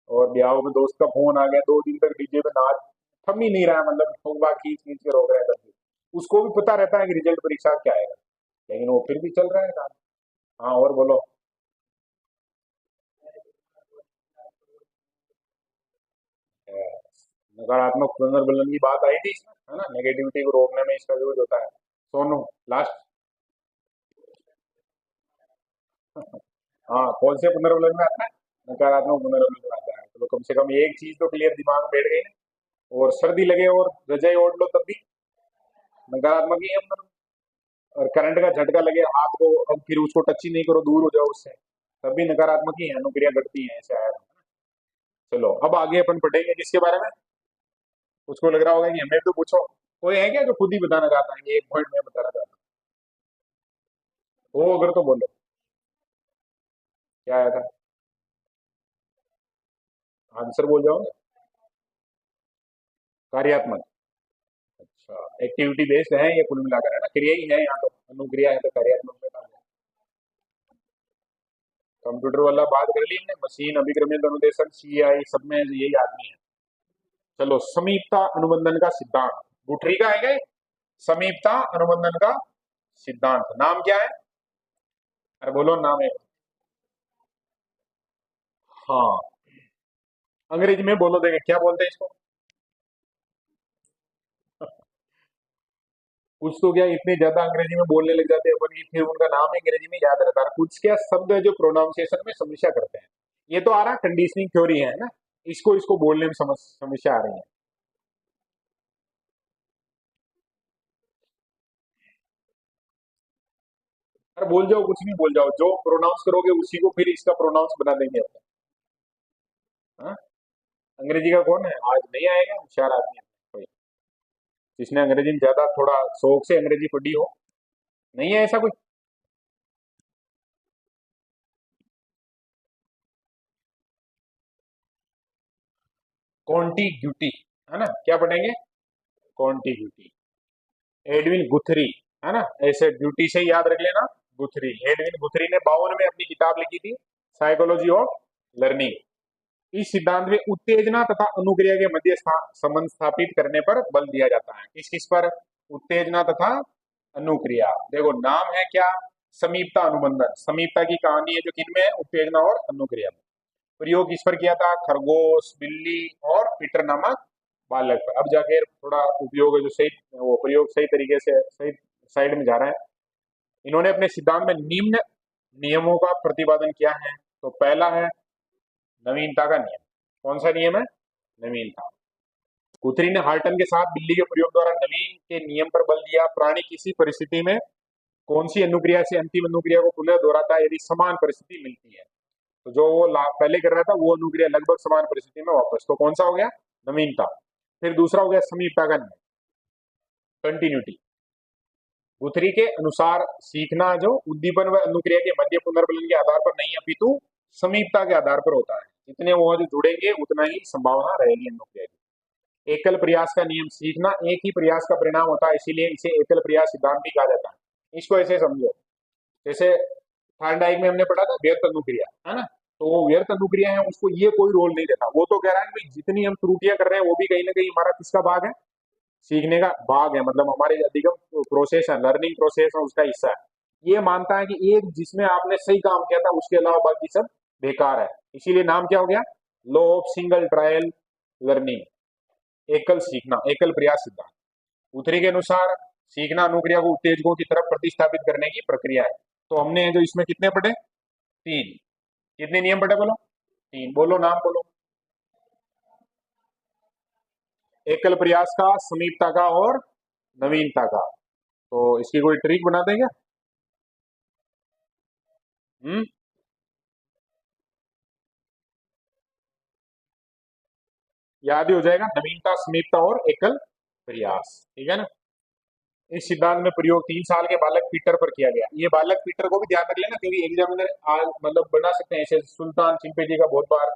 S1: और ब्याह में दोस्त का फोन आ गया, 2 दिन तक डीजे पे नाच, थम ही नहीं रहा है, मतलब ठोकबा खींच खींच के रोक रहे हैं तब भी। उसको भी पता रहता है कि रिजल्ट परीक्षा क्या आएगा, लेकिन वो फिर भी चल रहा है काम। हाँ और बोलो। नकारात्मक पुनर्बलन की बात आई थी इसमें, है ना, नेगेटिविटी को रोकने में इसका यूज होता है। सोनू लास्ट। हाँ कौन से पुनर्बलन में आता है? नकारात्मक पुनर्बलन में आता है, चलो कम से कम एक चीज तो क्लियर दिमाग में बैठ गई ना। और सर्दी लगे और रजाई ओढ़ लो तब भी नकारात्मक ही है पुनर्बलन। और करंट का झटका लगे हाथ को, अब फिर उसको टच ही नहीं करो, दूर हो जाओ उससे, तब भी नकारात्मक ही है, अनुक्रिया घटती है, ऐसे आया था। चलो अब आगे अपन पढ़ेंगे जिसके बारे में उसको लग रहा होगा कि हमें तो पूछो। कोई है क्या जो खुद ही बताना चाहता है कि एक पॉइंट में बताना चाहता हूँ, वो अगर तो बोलो। क्या आया था? आंसर बोल जाओ ना। कार्यात्मक। अच्छा एक्टिविटी बेस्ड है ये कुल मिलाकर, है ना, क्रिया ही है यहाँ तो, अनुक्रिया है तो कार्यात्मक में काम है। कंप्यूटर वाला बात कर ली हमने, मशीन अभिक्रमित अनुदेशन सीआई सब में यही आदमी है। चलो समीपता अनुबंधन का सिद्धांत, गुठरी का है क्या ये? समीपता अनुबंधन का सिद्धांत नाम क्या है? अरे बोलो नाम है। हाँ अंग्रेजी में बोलो, देखे क्या बोलते हैं इसको। कुछ तो क्या इतने ज्यादा अंग्रेजी में बोलने लग जाते हैं अपन की फिर उनका नाम अंग्रेजी में याद रहता है, कुछ क्या शब्द है जो प्रोनाउंसिएशन में समस्या करते हैं। ये तो आ रहा कंडीशनिंग थ्योरी है ना, इसको इसको बोलने में समस्या आ रही है। अरे बोल जाओ, कुछ भी बोल जाओ, जो प्रोनाउंस करोगे उसी को फिर इसका प्रोनाउंस बना देंगे अपन। हाँ? अंग्रेजी का कौन है आज नहीं आएगा, होशियार आदमी है कोई, जिसने अंग्रेजी में ज्यादा थोड़ा शौक से अंग्रेजी पढ़ी हो। नहीं है ऐसा कोई? कॉन्टिग्यूटी, है ना, क्या पढ़ेंगे? कॉन्टिग्यूटी। एडविन गुथरी, है ना, ऐसे ड्यूटी से ही याद रख लेना। गुथरी, एडविन गुथरी ने 52 में अपनी किताब लिखी थी, साइकोलॉजी ऑफ लर्निंग। इस सिद्धांत में उत्तेजना तथा अनुक्रिया के मध्य संबंध स्थापित करने पर बल दिया जाता है। किस किस पर? उत्तेजना तथा अनुक्रिया। देखो नाम है क्या? समीपता अनुबंधन, समीपता की कहानी है जो किनमें है? उत्तेजना और अनुक्रिया में। प्रयोग किस पर किया था? खरगोश, बिल्ली और पीटर नामक बालक पर। अब जाके थोड़ा उपयोग है जो सही, वो प्रयोग सही तरीके से सही साइड में जा रहा है। इन्होंने अपने सिद्धांत में निम्न नियमों का प्रतिपादन किया है। तो पहला है नवीनता का नियम। कौन सा नियम है? नवीनता। गुथरी ने हार्टन के साथ बिल्ली के प्रयोग द्वारा नवीन के नियम पर बल दिया, प्राणी किसी परिस्थिति में कौन सी अनुक्रिया से अंतिम अनुक्रिया को पुनः दोहराता है यदि समान परिस्थिति मिलती है। तो जो वो पहले कर रहा था वो अनुक्रिया लगभग समान परिस्थिति में वापस, तो कौन सा हो गया? नवीनता। फिर दूसरा हो गया समीपता का नियम, कंटिन्यूटी। गुथरी के अनुसार सीखना जो उद्दीपन व अनुक्रिया के मध्य पुनर्बलन के आधार पर नहीं अपितु समीपता के आधार पर होता है। जितने वो जो जुड़ेंगे उतना ही संभावना रहेगी अनुक्रिया की। एकल प्रयास का नियम, सीखना एक ही प्रयास का परिणाम होता है, इसीलिए इसे एकल प्रयास सिद्धांत भी कहा जाता है। इसको ऐसे समझो, जैसे थार्डाइक में हमने पढ़ा था व्यर्थ अनुक्रिया, है ना। तो वो व्यर्थ अनुक्रिया है, उसको ये कोई रोल नहीं देता। वो तो कह रहा है कि भाई जितनी हम त्रुटियां कर रहे हैं वो भी कहीं ना कहीं हमारा किसका भाग है, सीखने का भाग है, मतलब हमारे अधिगम प्रोसेस है, लर्निंग प्रोसेस है, उसका हिस्सा है। ये मानता है कि एक जिसमें आपने सही काम किया था उसके अलावा बाकी सब बेकार है। इसीलिए नाम क्या हो गया, law of single trial learning, एकल सीखना, एकल प्रयास सिद्धांत। उतरी के अनुसार सीखना अनुक्रिया को उत्तेजकों की तरफ प्रतिस्थापित करने की प्रक्रिया है। तो हमने जो इसमें कितने पढ़े, तीन। कितने नियम पढ़े बोलो, तीन। बोलो नाम बोलो। एकल प्रयास का, समीपता का और नवीनता का। तो इसकी कोई ट्रिक बना देंगे? हम्म, याद ही हो जाएगा, नवीनता, समीपता और एकल प्रयास, ठीक है ना। इस सिद्धांत में प्रयोग 3 साल के बालक पीटर पर किया गया। ये बालक पीटर को भी ध्यान रख लेना, क्योंकि एग्जामिनर मतलब बना सकते हैं ऐसे। सुल्तान चिंपे का बहुत बार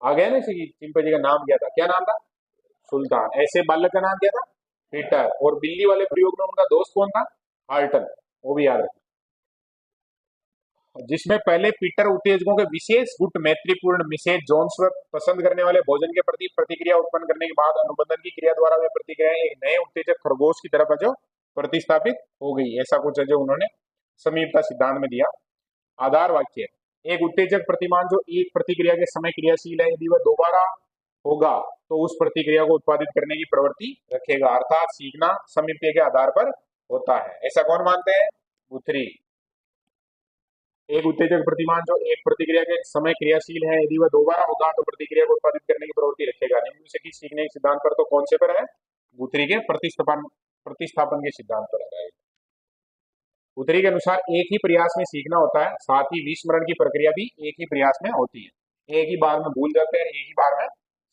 S1: आ गया ना, इसे चिंपे का नाम क्या था, क्या नाम था, सुल्तान। ऐसे बालक का नाम क्या था, पीटर। और बिल्ली वाले प्रयोग में उनका दोस्त कौन था, हार्टन। वो भी याद रखना। जिसमें पहले पीटर उत्तेजकों के विशेष गुट मैत्रीपूर्ण मिसेज जोन्सवर्थ पसंद करने वाले भोजन के प्रति प्रतिक्रिया उत्पन्न करने के बाद अनुबंधन की क्रिया द्वारा वे प्रतिक्रिया एक नए उत्तेजक खरगोश की तरफ है जो प्रतिस्थापित हो गई। ऐसा कुछ है जो उन्होंने समीपता सिद्धांत में दिया। आधार वाक्य, एक उत्तेजक प्रतिमान जो एक प्रतिक्रिया के समय क्रियाशील है, यदि वह दोबारा होगा तो उस प्रतिक्रिया को उत्पादित करने की प्रवृत्ति रखेगा, अर्थात सीखना समीप्य के आधार पर होता है। ऐसा कौन मानते हैं, गुथरी। एक उत्तेजक प्रतिमान जो एक प्रतिक्रिया के समय क्रियाशील है, यदि वह दोबारा होगा तो प्रतिक्रिया को उत्पादित करने की प्रवृत्ति रखेगा। निम्न से किस सीखने के सिद्धांत पर, तो कौन से पर है, गुथरी के प्रतिस्थापन प्रतिस्थापन के सिद्धांत पर है। गुथरी के अनुसार एक ही प्रयास में सीखना होता है, साथ ही विस्मरण की प्रक्रिया भी एक ही प्रयास में होती है। एक ही बार में भूल जाते हैं, एक ही बार में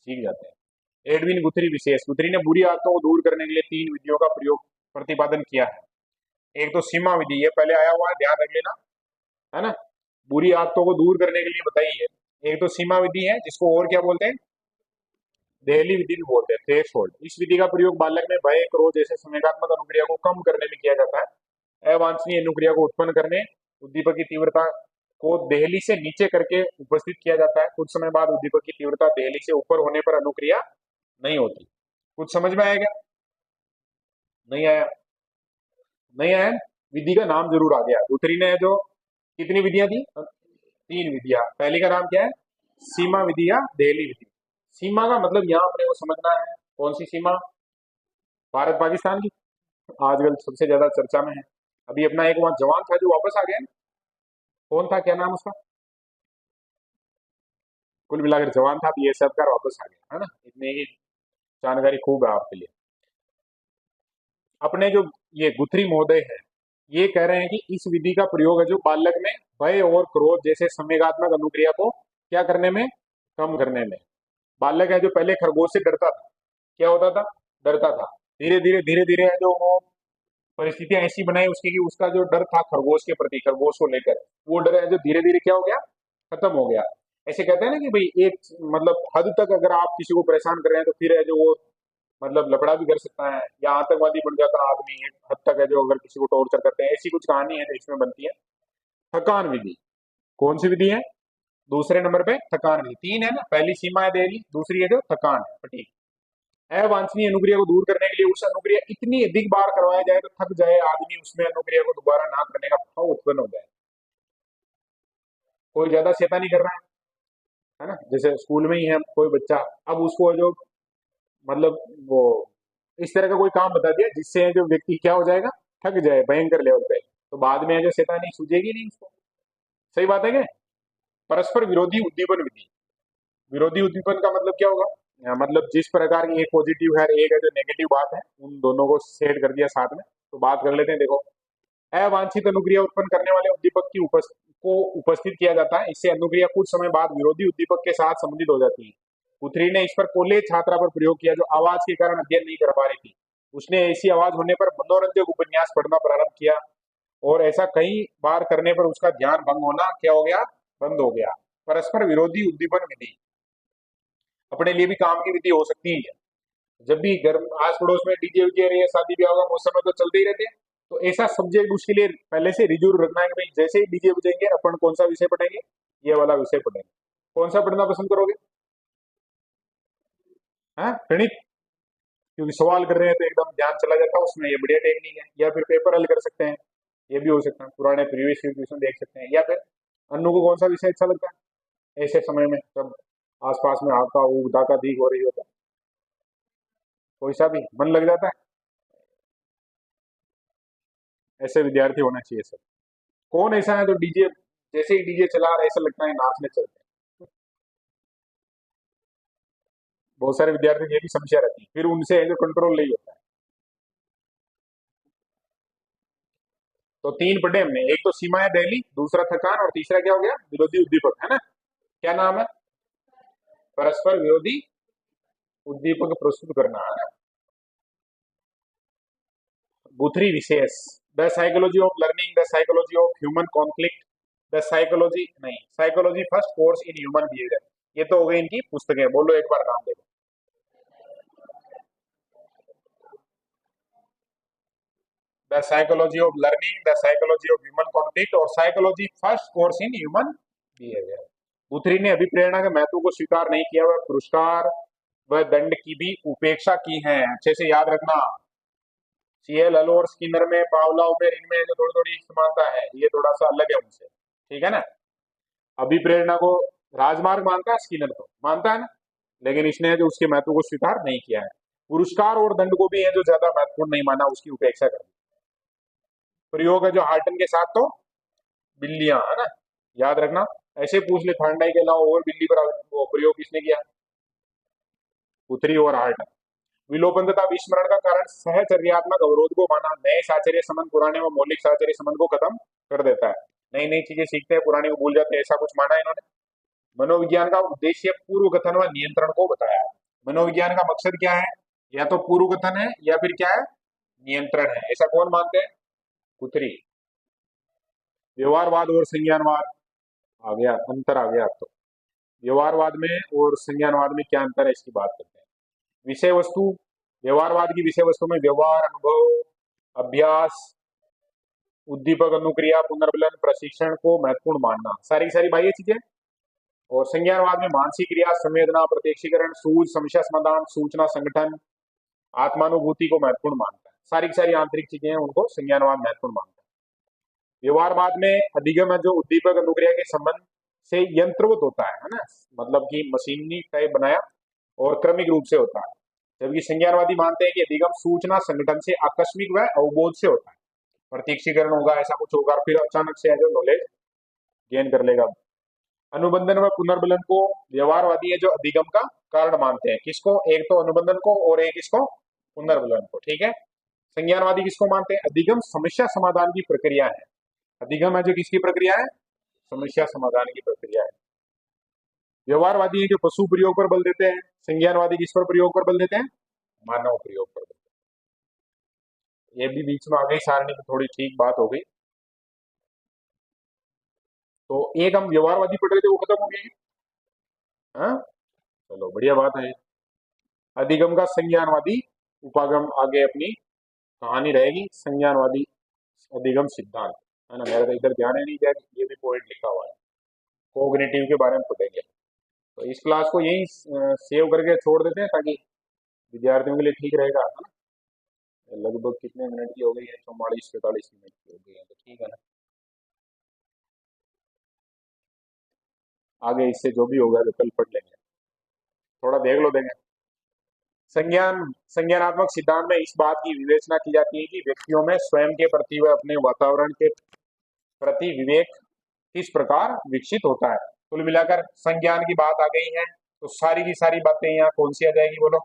S1: सीख जाते हैं। एडविन गुथरी विशेष, गुथरी ने बुरी आदतों को दूर करने के लिए 3 विधियों का प्रयोग प्रतिपादन किया है। एक तो सीमा विधि, ये पहले आया हुआ है, ध्यान रख लेना, है ना। बुरी आदतों को दूर करने के लिए बताई है। एक तो सीमा विधि है, जिसको और क्या बोलते हैं, देहली विधि भी बोलते हैं, थ्रेशोल्ड। इस विधि का प्रयोग बालक में भय, क्रोध जैसे संवेगात्मक अनुक्रिया को कम करने में किया जाता है। अवांछनीय अनुक्रिया को उत्पन्न करने उद्दीपक की तीव्रता को देहली से नीचे करके उपस्थित किया जाता है। कुछ समय बाद उद्दीपक की तीव्रता देहली से ऊपर होने पर अनुक्रिया नहीं होती। कुछ समझ में आया क्या, नहीं आया, नहीं आया। विधि का नाम जरूर आ गया। दूसरी ने जो कितनी विधियां दी, 3 विधियां। पहली का नाम क्या है, सीमा विधि या देहली विधि। सीमा का मतलब यहाँ अपने को समझना है, कौन सी सीमा, भारत पाकिस्तान की आजकल सबसे ज्यादा चर्चा में है। अभी अपना एक वहां जवान था जो वापस आ गया ना, कौन था, क्या नाम उसका, कुल मिलाकर जवान था, बीएसएफ का, वापस आ गया, है ना। इतनी ही जानकारी खूब है आपके लिए। अपने जो ये गुथरी महोदय है, ये कह रहे हैं कि इस विधि का प्रयोग है जो बालक में भय और क्रोध जैसे संवेगात्मक अनुक्रिया को क्या करने में, कम करने में। बालक है जो पहले खरगोश से डरता था, क्या होता था, डरता था। धीरे धीरे है जो वो परिस्थितियां ऐसी बनाई उसकी कि उसका जो डर था खरगोश के प्रति, खरगोश को लेकर, वो डर है जो धीरे धीरे क्या हो गया, खत्म हो गया। ऐसे कहते हैं ना कि भाई एक मतलब हद तक अगर आप किसी को परेशान कर रहे हैं तो फिर है जो वो मतलब लफड़ा भी कर सकता है या आतंकवादी बन जाता है आदमी, एक हद तक है जो अगर किसी को टॉर्चर करते हैं। ऐसी कुछ कहानी है जो इसमें बनती है। थकान विधि, कौन सी विधि है, दूसरे नंबर पे थकान विधि। 3 है ना, पहली सीमा है देरी, दूसरी है जो थकान है, फटीग। अवांछनीय अनुक्रिया को दूर करने के लिए उस अनुक्रिया इतनी अधिक बार करवाया जाए तो थक जाए आदमी, उसमें अनुक्रिया को दोबारा ना करने का भाव उत्पन्न हो जाए। कोई ज्यादा शैतानी कर रहा है ना, जैसे स्कूल में ही है कोई बच्चा, अब उसको जो मतलब वो इस तरह का कोई काम बता दिया जिससे जो व्यक्ति क्या हो जाएगा, थक जाए भयंकर लेवल पे, तो बाद में जो शैतानी सूझेगी नहीं उसको। सही बात है क्या। परस्पर विरोधी उद्दीपन विधि, विरोधी उद्दीपन का मतलब क्या होगा, मतलब जिस प्रकार की एक पॉजिटिव है एक है जो नेगेटिव बात है, उन दोनों को सेट कर दिया साथ में। तो बात कर लेते हैं, देखो। अवांछित अनुक्रिया उत्पन्न करने वाले उद्दीपक की को उपस्थित किया जाता है, इससे अनुक्रिया कुछ समय बाद विरोधी उद्दीपक के साथ संबंधित हो जाती है। पुत्री ने इस पर कॉलेज छात्रा पर प्रयोग किया जो आवाज के कारण अध्ययन नहीं कर पा रही थी। उसने ऐसी आवाज होने पर मनोरंजक उपन्यास पढ़ना प्रारंभ किया और ऐसा कई बार करने पर उसका ध्यान भंग होना क्या हो गया, बंद हो गया। परस्पर विरोधी उद्दीपन विधि, अपने लिए भी काम की विधि हो सकती है। जब भी घर आस पड़ोस में डीजे वीजे रही है, शादी ब्याह होगा, उस समय तो चलते ही रहते हैं। तो ऐसा सब्जेक्ट उसके लिए पहले से रिजर्व रखना है कि भाई जैसे ही डीजे बजेंगे अपन कौन सा विषय पढ़ेंगे, ये वाला विषय पढ़ेंगे। कौन सा पढ़ना पसंद करोगे? हाँ, गणित। क्योंकि सवाल कर रहे हैं तो एकदम ध्यान चला जाता है उसमें, ये बढ़िया टेक्निक है। या फिर पेपर हल कर सकते हैं, ये भी हो सकता है, पुराने प्रीवियस क्वेश्चन देख सकते हैं। या फिर अन्नू को कौन सा विषय अच्छा लगता है ऐसे समय में, जब आसपास में आपका उगता का दीख हो रही होता है? कोई सा भी मन लग जाता है। ऐसे विद्यार्थी होना चाहिए सब। कौन ऐसा है जो डीजे, जैसे ही डीजे चला रहा है ऐसा लगता है नाचने चलते हैं? बहुत सारे विद्यार्थी की ये भी समस्या रहती है, फिर उनसे है जो कंट्रोल नहीं होता है। तो तीन पढ़े हमने, एक तो सीमा है दहली, दूसरा थकान, और तीसरा क्या हो गया? विरोधी उद्दीपक, है ना? क्या नाम है? परस्पर विरोधी उद्दीपक प्रस्तुत करना, है ना? गुथरी विशेष, the psychology of learning, the psychology of human conflict, the psychology नहीं, psychology first course in human behaviour. ये तो हो गई इनकी पुस्तकें। बोलो एक बार नाम देखो। The psychology of learning, the psychology of human conflict, और psychology first course in human behaviour. Guthrie ने अभिप्रेरणा के महत्व को स्वीकार नहीं किया, वह पुरस्कार व दंड की भी उपेक्षा की है। अच्छे से याद रखना। सीएल हल और स्किनर में, पावलोव में, इनमें जो थोड़ी थोड़ी समानता है, ये थोड़ा सा अलग है उनसे, ठीक है ना? अभिप्रेरणा को राजमार्ग मानता है, स्किनर को मानता है ना, लेकिन इसने जो उसके महत्व को स्वीकार नहीं किया है। पुरस्कार और दंड को भी है जो ज्यादा महत्वपूर्ण नहीं माना, उसकी उपेक्षा कर दी। प्रयोग है जो हार्टन के साथ तो बिल्लियां, है ना? याद रखना। ऐसे पूछ ले थांडाई के अलावा और बिल्ली पर वो प्रयोग किसने किया? पुत्री और हार्टन। विलोपन तथा विस्मरण का कारण सहचर्यात्मक अवरोध को माना, नए साचर्य संबंध पुराने व मौलिक साचर्य संबंध को खत्म कर देता है। नई नई चीजें सीखते हैं, पुरानी को भूल जाते हैं, ऐसा कुछ माना इन्होंने। मनोविज्ञान का उद्देश्य पूर्व कथन व नियंत्रण को बताया है। मनोविज्ञान का मकसद क्या है? या तो पूर्व कथन है या फिर क्या है? नियंत्रण है। ऐसा कौन मानते हैं? पुत्री। व्यवहारवाद और संज्ञानवाद, आ गया अंतर, आ गया। तो व्यवहारवाद में और संज्ञानवाद में क्या अंतर है इसकी बात करते हैं। विषय वस्तु, व्यवहारवाद की विषय वस्तु में व्यवहार, अनुभव, अभ्यास, उद्दीपक, अनुक्रिया, पुनर्बलन, प्रशिक्षण को महत्वपूर्ण मानना, सारी की सारी बाह्य चीजें। और संज्ञानवाद में मानसिक क्रिया, संवेदना, प्रत्यक्षीकरण, सूझ, समस्या समाधान, सूचना संगठन, आत्मानुभूति को महत्वपूर्ण मानता है। सारी की सारी आंतरिक चीजें हैं, उनको संज्ञानवाद महत्वपूर्ण मानता है। व्यवहारवाद में अधिगम है जो उद्दीपक अनुक्रिया के संबंध से यंत्रवत होता है ना, मतलब कि मशीनी टाइप बनाया और क्रमिक रूप से होता है। जबकि संज्ञानवादी मानते हैं कि अधिगम सूचना संगठन से आकस्मिक व अवबोध से होता है। प्रत्यक्षीकरण होगा, ऐसा कुछ होगा, फिर अचानक से जो नॉलेज गेन कर लेगा। अनुबंधन व पुनर्बलन को व्यवहारवादी है जो अधिगम का कारण मानते हैं। किसको? एक तो अनुबंधन को और एक इसको पुनर्बलन को, ठीक है। संज्ञानवादी किसको मानते हैं? अधिगम समस्या समाधान की प्रक्रिया है। अधिगम है जो किसकी प्रक्रिया है? समस्या समाधान की प्रक्रिया है। व्यवहारवादी है जो पशु प्रयोग पर बल देते हैं। संज्ञानवादी किस पर प्रयोग पर बल देते हैं? मानव प्रयोग पर बल। ये भी बीच में आ गई सारणी की थोड़ी ठीक बात हो गई। तो एक हम व्यवहारवादी पढ़ रहे थे, वो खत्म हो गया। हाँ, चलो बढ़िया बात है। अधिगम का संज्ञानवादी उपागम, आगे अपनी कहानी रहेगी। संज्ञानवादी अधिगम सिद्धांत, है ना? मेरा तो इधर ध्यान है नहीं क्या, ये भी पॉइंट लिखा हुआ है। कोग्निटिव के बारे में पढ़ेंगे। तो इस क्लास को यही सेव करके छोड़ देते हैं ताकि विद्यार्थियों के लिए ठीक रहेगा, है ना? लगभग कितने मिनट की हो गई है? 44-45 मिनट की हो गई है, तो ठीक है ना। आगे इससे जो भी होगा तो कल पढ़ लेंगे, थोड़ा देख लो देंगे। संज्ञानात्मक सिद्धांत में इस बात की विवेचना की जाती है कि व्यक्तियों में स्वयं के प्रति व अपने वातावरण के प्रति विवेक किस प्रकार विकसित होता है। कुल मिलाकर संज्ञान की बात आ गई है, तो सारी की सारी बातें यहाँ कौन सी आ जाएगी? बोलो।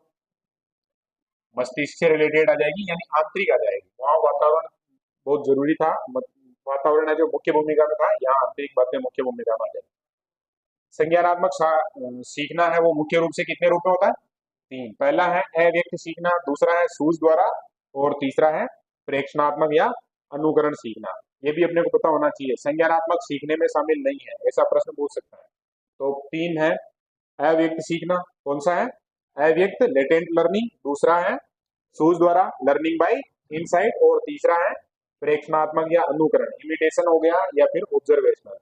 S1: मस्तिष्क से रिलेटेड आ जाएगी, यानी आंतरिक आ जाएगी। वहाँ वातावरण बहुत जरूरी था, वातावरण है जो मुख्य भूमिका में था, यहाँ आंतरिक बातें मुख्य भूमिका में आ जाएगी। संज्ञानात्मक सीखना है वो मुख्य रूप से कितने रूप में होता है? तीन। पहला है अव्यक्त सीखना, दूसरा है सूझ द्वारा, और तीसरा है प्रेक्षणात्मक या अनुकरण सीखना। ये भी अपने को पता होना चाहिए। संज्ञानात्मक सीखने में शामिल नहीं है, ऐसा प्रश्न पूछ सकता है। तो तीन है अव्यक्त सीखना, कौन सा है? अव्यक्त लेटेंट लर्निंग, दूसरा है सूझ द्वारा लर्निंग बाय इनसाइट, और तीसरा है प्रेक्षणात्मक या अनुकरण, इमिटेशन हो गया या फिर ऑब्जर्वेशनल,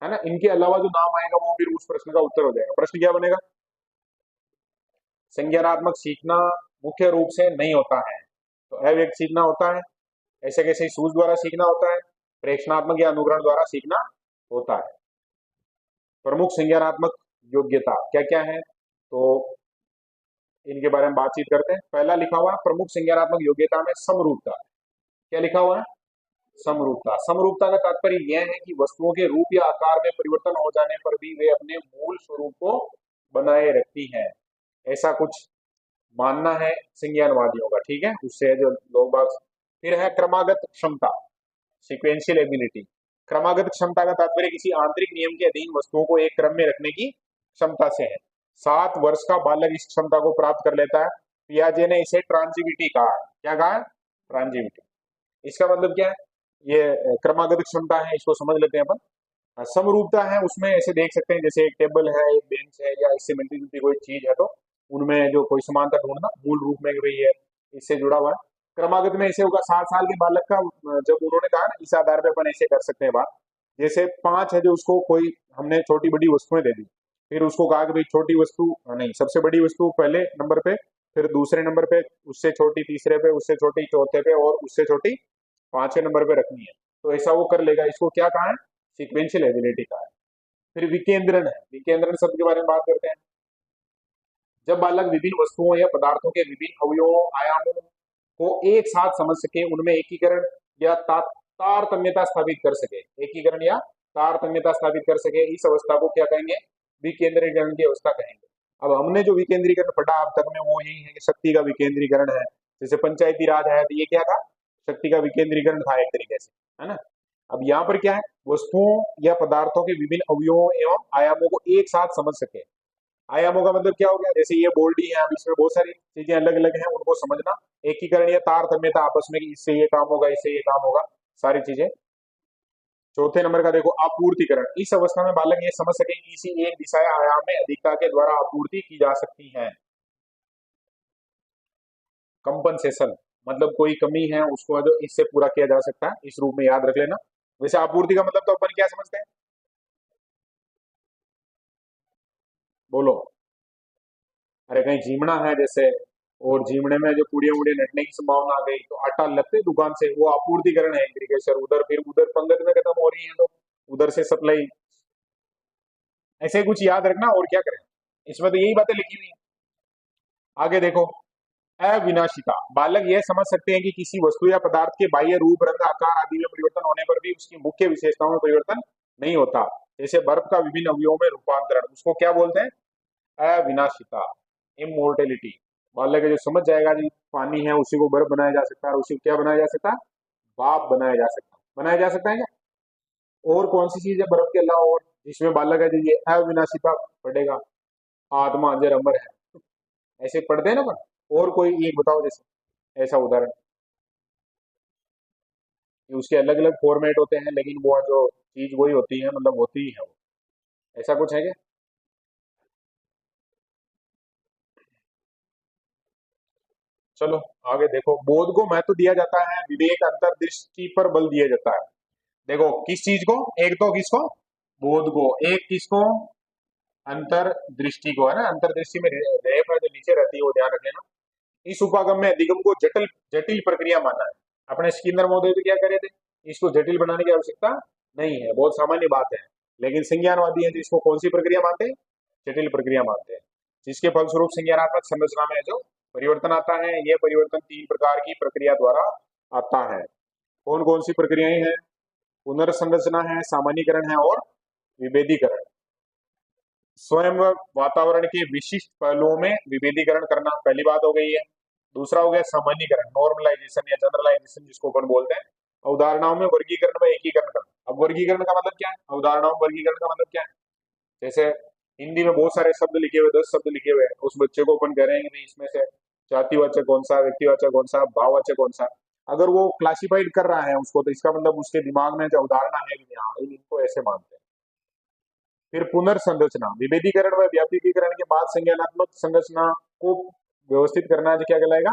S1: है ना। इनके अलावा जो नाम आएगा वो फिर उस प्रश्न का उत्तर हो जाएगा। प्रश्न क्या बनेगा? संज्ञानात्मक सीखना मुख्य रूप से नहीं होता है, तो अव्यक्त सीखना होता है, ऐसे कैसे सूझ द्वारा सीखना होता है, प्रेक्षणात्मक या अनुकरण द्वारा सीखना होता है। प्रमुख संज्ञानात्मक योग्यता क्या क्या है, तो इनके बारे में बातचीत करते हैं। पहला लिखा हुआ है प्रमुख संज्ञानात्मक योग्यता में समरूपता। क्या लिखा हुआ है? समरूपता। समरूपता का तात्पर्य यह है कि वस्तुओं के रूप या आकार में परिवर्तन हो जाने पर भी वे अपने मूल स्वरूप को बनाए रखती हैं, ऐसा कुछ मानना है संज्ञानवादियों का, ठीक है। उससे है जो लोग बाग। फिर है क्रमागत क्षमता, सिक्वेंशियल एबिलिटी। क्रमागत क्षमता का तात्पर्य किसी आंतरिक नियम के अधीन वस्तुओं को एक क्रम में रखने की क्षमता से है। 7 वर्ष का बालक इस क्षमता को प्राप्त कर लेता है। पियाजे ने इसे ट्रांजिविटी कहा है। क्या कहा है? ट्रांजिविटी। इसका मतलब क्या है? ये क्रमागत क्षमता है, इसको समझ लेते हैं अपन। समरूपता है, उसमें ऐसे देख सकते हैं जैसे एक टेबल है, एक बेंच है, या इससे मिलती जुलती कोई चीज है, तो उनमें जो कोई समानता ढूंढना मूल रूप में वही है, इससे जुड़ा हुआ है। क्रमागत में ऐसे होगा 7 साल के बालक का, जब उन्होंने कहा ना इस आधार पे अपन ऐसे कर सकते हैं बात, जैसे 5 है जो उसको कोई हमने छोटी बड़ी वस्तुएं दे दी, फिर उसको कहा कि भाई छोटी वस्तु नहीं, सबसे बड़ी वस्तु पहले नंबर पे, फिर दूसरे नंबर पे, उससे छोटी तीसरे पे, उससे छोटी चौथे पे, और उससे छोटी 5वें नंबर पे रखनी है, तो ऐसा वो कर लेगा। इसको क्या कहा है? सीक्वेंशियल एबिलिटी कहा है। फिर विकेंद्रण है। विकेंद्रण शब्द के बारे में बात करते हैं। जब बालक विभिन्न वस्तुओं या पदार्थों के विभिन्न अवयवों आयामों को एक साथ समझ सके, उनमें एकीकरण या तारतम्यता स्थापित कर सके, एकीकरण या तारतम्यता स्थापित कर सके, इस अवस्था को क्या कहेंगे? विकेंद्रीकरण की अवस्था कहेंगे। अब हमने जो विकेंद्रीकरण पढ़ा अब तक में वो यही है कि शक्ति का विकेंद्रीकरण है। जैसे पंचायती राज है तो ये क्या था? शक्ति का विकेंद्रीकरण था एक तरीके से, है ना। अब यहाँ पर क्या है? वस्तुओं या पदार्थों के विभिन्न अवयवों एवं आयामों को एक साथ समझ सके। आयामों का मतलब क्या हो गया? जैसे ये बॉडी है, अब इसमें बहुत सारी चीजें अलग अलग हैं, उनको समझना। एकीकरण या तारतम्यता आपस में कि इससे ये काम होगा, इससे ये काम होगा, सारी चीजें। चौथे नंबर का देखो आपूर्तिकरण। इस अवस्था में बालक ये समझ सके कि किसी एक दिशा या आयाम में अधिकता के द्वारा आपूर्ति की जा सकती है। कंपनसेशन मतलब कोई कमी है उसको जो इससे पूरा किया जा सकता है, इस रूप में याद रख लेना। वैसे आपूर्ति का मतलब तो अपन क्या समझते हैं? बोलो। अरे कहीं जीमना है जैसे, और जीमने में जो पूड़ियां वूड़ियां नटने की संभावना आ गई, तो आटा लगते दुकान से, वो आपूर्तिकरण है एक तरीके से। उधर फिर उधर पंगत में खत्म हो रही है तो उधर से सप्लाई, ऐसे कुछ याद रखना और क्या करें। इसमें तो यही बातें लिखी हुई है। आगे देखो, अविनाशिता। बालक यह समझ सकते हैं कि किसी वस्तु या पदार्थ के बाह्य रूप, रंग, आकार आदि में परिवर्तन होने पर भी उसकी मुख्य विशेषताओं में परिवर्तन नहीं होता। जैसे बर्फ का विभिन्न अवयवों में रूपांतरण, उसको क्या बोलते हैं? अविनाशिता, इमोर्टेलिटी। बालक जो समझ जाएगा कि पानी है उसी को बर्फ बनाया जा सकता है, और उसी को क्या बनाया जा सकता है? भाप बनाया जा सकता है। बनाया जा सकता है क्या? और कौन सी चीज है बर्फ के अलावा और जिसमें बालक है जो ये अविनाशिता पढ़ेगा? आत्मा अजर अमर है, ऐसे पढ़ते हैं ना अपन। और कोई एक बताओ जैसे ऐसा उदाहरण, कि उसके अलग अलग फॉर्मेट होते हैं लेकिन वो जो चीज वही होती है, मतलब होती ही है वो, ऐसा कुछ है क्या? चलो आगे देखो, बोध को महत्व दिया जाता है, विवेक अंतर्दृष्टि पर बल दिया जाता है। देखो किस चीज को? एक तो किसको? बोध को। एक किसको? अंतर्दृष्टि को, है ना। अंतर्दृष्टि में रेफ है जो नीचे रहती है, वो ध्यान रख लेना। इस उपागम में अधिगम को जटिल जटिल प्रक्रिया माना है। अपने स्किनर महोदय तो क्या करे थे? इसको जटिल बनाने की आवश्यकता नहीं है, बहुत सामान्य बात है। लेकिन संज्ञानवादी है जो इसको कौन सी प्रक्रिया मानते हैं? जटिल प्रक्रिया मानते हैं। जिसके फलस्वरूप संज्ञानात्मक संरचना में जो परिवर्तन आता है, यह परिवर्तन 3 प्रकार की प्रक्रिया द्वारा आता है। कौन कौन सी प्रक्रियाएं हैं? पुनर्संरचना है, सामान्यीकरण है, और विभेदीकरण। स्वयं व वातावरण के विशिष्ट पहलुओं में विभेदीकरण करना पहली बात हो गई है। दूसरा हो गया सामान्यीकरण, नॉर्मलाइजेशन या जनरलाइजेशन जिसको अपन बोलते हैं। अवधारणाओं में वर्गीकरण व एकीकरण करना। अब वर्गीकरण का मतलब क्या है? अवधारणाओं में वर्गीकरण का मतलब क्या है? जैसे हिंदी में बहुत सारे शब्द लिखे हुए, 10 शब्द लिखे हुए हैं, उस बच्चे को अपन कह रहे हैं कि भाई इसमें से जातिवाचक कौन सा, व्यक्तिवाचक कौन सा, भाववाचक कौन सा। अगर वो क्लासिफाइड कर रहा है उसको, तो इसका मतलब उसके दिमाग में जो अवधारणा है कि हाँ इनको ऐसे मानते हैं। फिर पुनर्संरचना, विभेदीकरण व व्यापकीकरण के बाद संज्ञानात्मक संरचना को व्यवस्थित करना जो क्या कहलाएगा,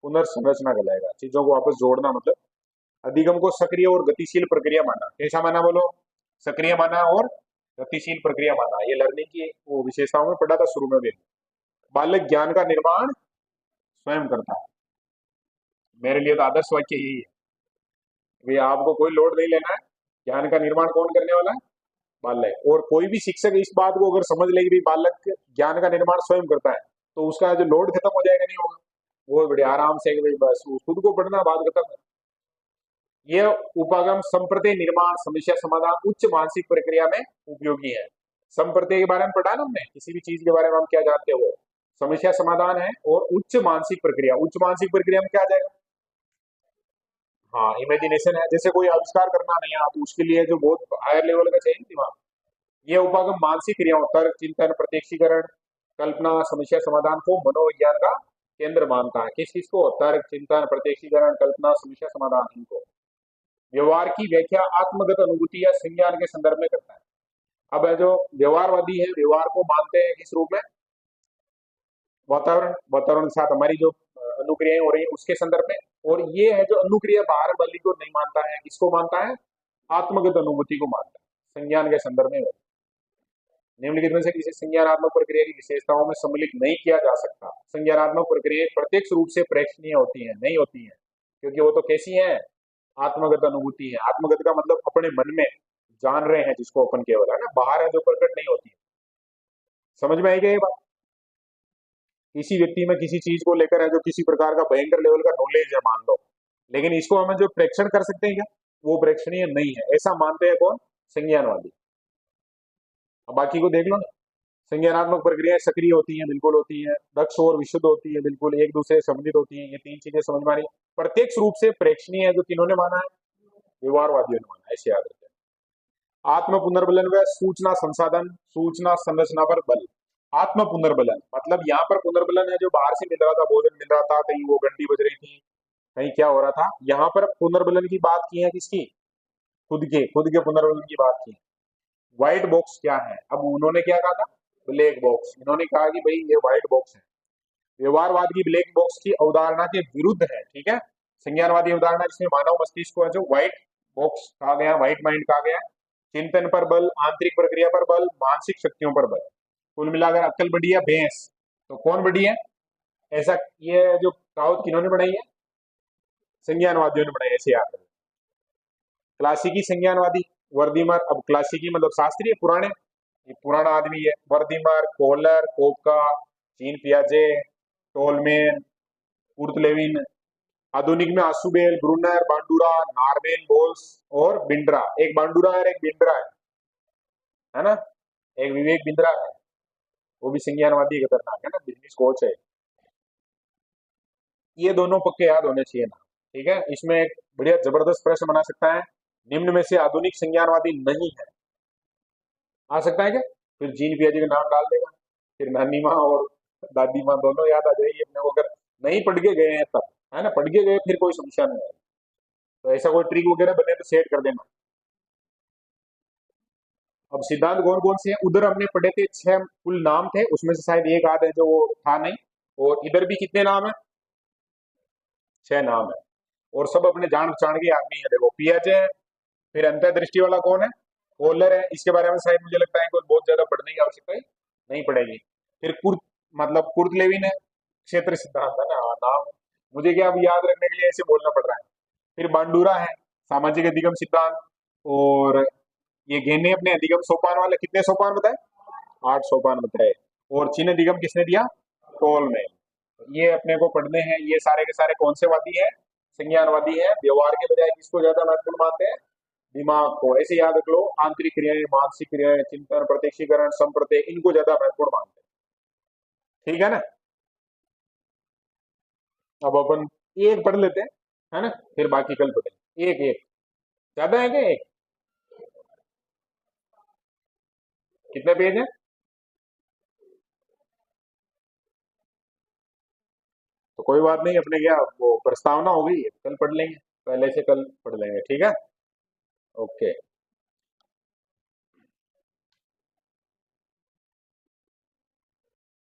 S1: पुनर्संरचना कहलाएगा। चीजों को वापस जोड़ना, मतलब अधिगम को सक्रिय और गतिशील प्रक्रिया माना। कैसा माना बोलो, सक्रिय माना और गतिशील प्रक्रिया माना। ये लर्निंग की वो विशेषताओं में पढ़ा था शुरू में भी। बालक ज्ञान का निर्माण स्वयं करता है। मेरे लिए तो आदर्श वाक्य यही है, भाई आपको कोई लोड नहीं लेना है, ज्ञान का निर्माण कौन करने वाला है, बालक। और कोई भी शिक्षक इस बात को अगर समझ ले कि भाई बालक ज्ञान का निर्माण स्वयं करता है, तो उसका जो लोड खत्म हो जाएगा, नहीं होगा। वो बड़े आराम से कि भाई बस खुद को पढ़ना, बात खत्म है। ये उपागम संप्रत्यय निर्माण समस्या समाधान उच्च मानसिक प्रक्रिया में उपयोगी है। संप्रत्यय के बारे में पढ़ा ना हमने, किसी भी चीज के बारे में हम क्या जानते हो, समस्या समाधान है। और उच्च मानसिक प्रक्रिया, उच्च मानसिक प्रक्रिया में क्या आ जाएगा, हाँ इमेजिनेशन है। जैसे कोई आविष्कार करना नहीं है तो उसके लिए जो बहुत हायर लेवल का चाहिए दिमाग। ये उपागम मानसिक क्रियाओं, तर्क, चिंतन, प्रत्यक्षीकरण, कल्पना, समस्या समाधान को मनोविज्ञान का केंद्र मानता है। किस किस को, तर्क, चिंतन, प्रत्यक्षीकरण, कल्पना, समस्या समाधान, इनको। व्यवहार की व्याख्या आत्मगत अनुभूति या संज्ञान के संदर्भ में करता है। अब है जो व्यवहारवादी है, व्यवहार को मानते हैं किस रूप में, वातावरण, वातावरण के साथ हमारी जो अनुक्रियाएं हो रही है उसके संदर्भ में। और ये है जो अनुक्रिया बाहर वाली को नहीं मानता है, किसको मानता है, आत्मगत अनुभूति को मानता है, संज्ञान के संदर्भ में। निम्नलिखित में से किसी संज्ञानात्मक प्रक्रिया की विशेषताओं में सम्मिलित नहीं किया जा सकता। संज्ञानात्मक प्रक्रिया प्रत्यक्ष रूप से प्रेक्षणीय होती है, नहीं होती है, क्योंकि वो तो कैसी है, आत्मगत अनुभूति है। आत्मगत का मतलब अपने मन में जान रहे हैं जिसको अपन केवल, है ना, बाहर है जो प्रकट नहीं होती है। समझ में आई क्या ये बात। किसी व्यक्ति में किसी चीज को लेकर है जो किसी प्रकार का भयंकर लेवल का नॉलेज है मान लो, लेकिन इसको हमें जो प्रेक्षण कर सकते हैं क्या, वो प्रेक्षणीय नहीं है, ऐसा मानते हैं कौन, संज्ञानवादी। अब बाकी को देख लो ना। संज्ञानात्मक प्रक्रियाएं सक्रिय होती हैं, बिल्कुल होती हैं, दक्ष और विशुद्ध होती है, बिल्कुल एक दूसरे से संबंधित होती हैं। ये तीन चीजें समझ में आ रही। प्रत्यक्ष रूप से प्रेक्षणीय है जो किन्होंने माना है, व्यवहारवादियों ने माना है, ऐसे याद रखें। आत्म पुनर्बलन व सूचना संसाधन, सूचना संरचना पर बल। आत्म पुनर्बलन मतलब यहाँ पर पुनर्बलन है जो बाहर से मिल रहा था, भोजन मिल रहा था, कहीं वो घंटी बज रही थी, कहीं क्या हो रहा था। यहाँ पर पुनर्बलन की बात की है, किसकी, खुद के पुनर्बलन की बात की है। व्हाइट बॉक्स क्या है, अब उन्होंने क्या कहा था, ब्लैक बॉक्स। इन्होंने कहा कि भाई ये व्हाइट बॉक्स है। व्यवहारवाद की ब्लैक बॉक्स की अवधारणा के विरुद्ध है, ठीक है। संज्ञानवादी अवधारणा जिसमें मानव मस्तिष्क को है जो व्हाइट बॉक्स कहा गया, व्हाइट माइंड कहा गया। चिंतन पर बल, आंतरिक प्रक्रिया पर बल, मानसिक शक्तियों पर बल। कुल मिलाकर अक्ल बढ़ी है भैंस, तो कौन बढ़ी है, ऐसा ये जो कहावत किन्होंने बनाई है, संज्ञानवादियों ने बनाई, ऐसे याद रखें। क्लासिकी संज्ञानवादी, वर्दीमर, अब क्लासिकी मतलब शास्त्रीय पुराने, ये पुराना आदमी है। वर्दीमर, कोहलर, कोपका, जीन पियाजे, टोलमेन, उर्तलेविन। आधुनिक में Ausubel, Bruner, Bandura, Norvell, Bolles और बिंड्रा। एक बांडुरा है और एक बिंड्रा है ना, एक विवेक बिंद्रा है, वो भी संज्ञानवादी खतरनाक है ना, बिजनेस कोच है। ये दोनों पक्के याद होने चाहिए ना, ठीक है। इसमें एक बढ़िया जबरदस्त प्रश्न बना सकता है, निम्न में से आधुनिक संज्ञानवादी नहीं है, आ सकता है क्या, फिर जीन पियाजे का नाम डाल देगा, फिर नानी माँ और दादी माँ दोनों याद आ जाएगी अपने को, अगर नहीं पढ़ के गए हैं तब, है ना, पढ़ के गए फिर कोई समस्या नहीं है। तो ऐसा कोई ट्रिक वगैरह बने तो सेट कर देना। अब सिद्धांत कौन कौन से हैं, उधर हमने पढ़े थे 6 कुल नाम थे, उसमें से शायद एक आध है जो वो था नहीं। और इधर भी कितने नाम है, 6 नाम है। और सब अपने जान पहचान के आदमी है। देखो पियाजे है, फिर अंतर्दृष्टि वाला कौन है, कोहलर है। इसके बारे में शायद मुझे लगता है कोई बहुत ज्यादा पढ़ने की आवश्यकता नहीं पड़ेगी। फिर कुर्त मतलब कुर्तलेविन है, क्षेत्र सिद्धांत है ना, हाँ, नाम मुझे क्या अब याद रखने के लिए ऐसे बोलना पड़ रहा है। फिर बांडूरा है, सामाजिक अधिगम सिद्धांत। और ये घेने अपने अधिगम सोपान वाले, कितने सोपान बताए, 8 सोपान बताए। और चिन्ह अधिगम किसने दिया, टोल में। ये अपने को पढ़ने हैं। ये सारे के सारे कौन से वादी है, संज्ञानवादी है। व्यवहार के बजाय किसको ज्यादा महत्वपूर्ण मानते हैं, दिमाग को। ऐसे याद रख लो, आंतरिक क्रियाएं, मानसिक क्रियाएं, चिंतन, प्रत्यक्षीकरण, संप्रत्यय, इनको ज्यादा महत्वपूर्ण मानते हैं, ठीक है ना। अब अपन एक पढ़ लेते हैं, है ना, फिर बाकी कल पढ़ेंगे। एक एक ज्यादा है क्या, एक कितने पेज है, तो कोई बात नहीं, अपने क्या वो प्रस्तावना हो गई है, कल पढ़ लेंगे, पहले से कल पढ़ लेंगे, ठीक है। ओके।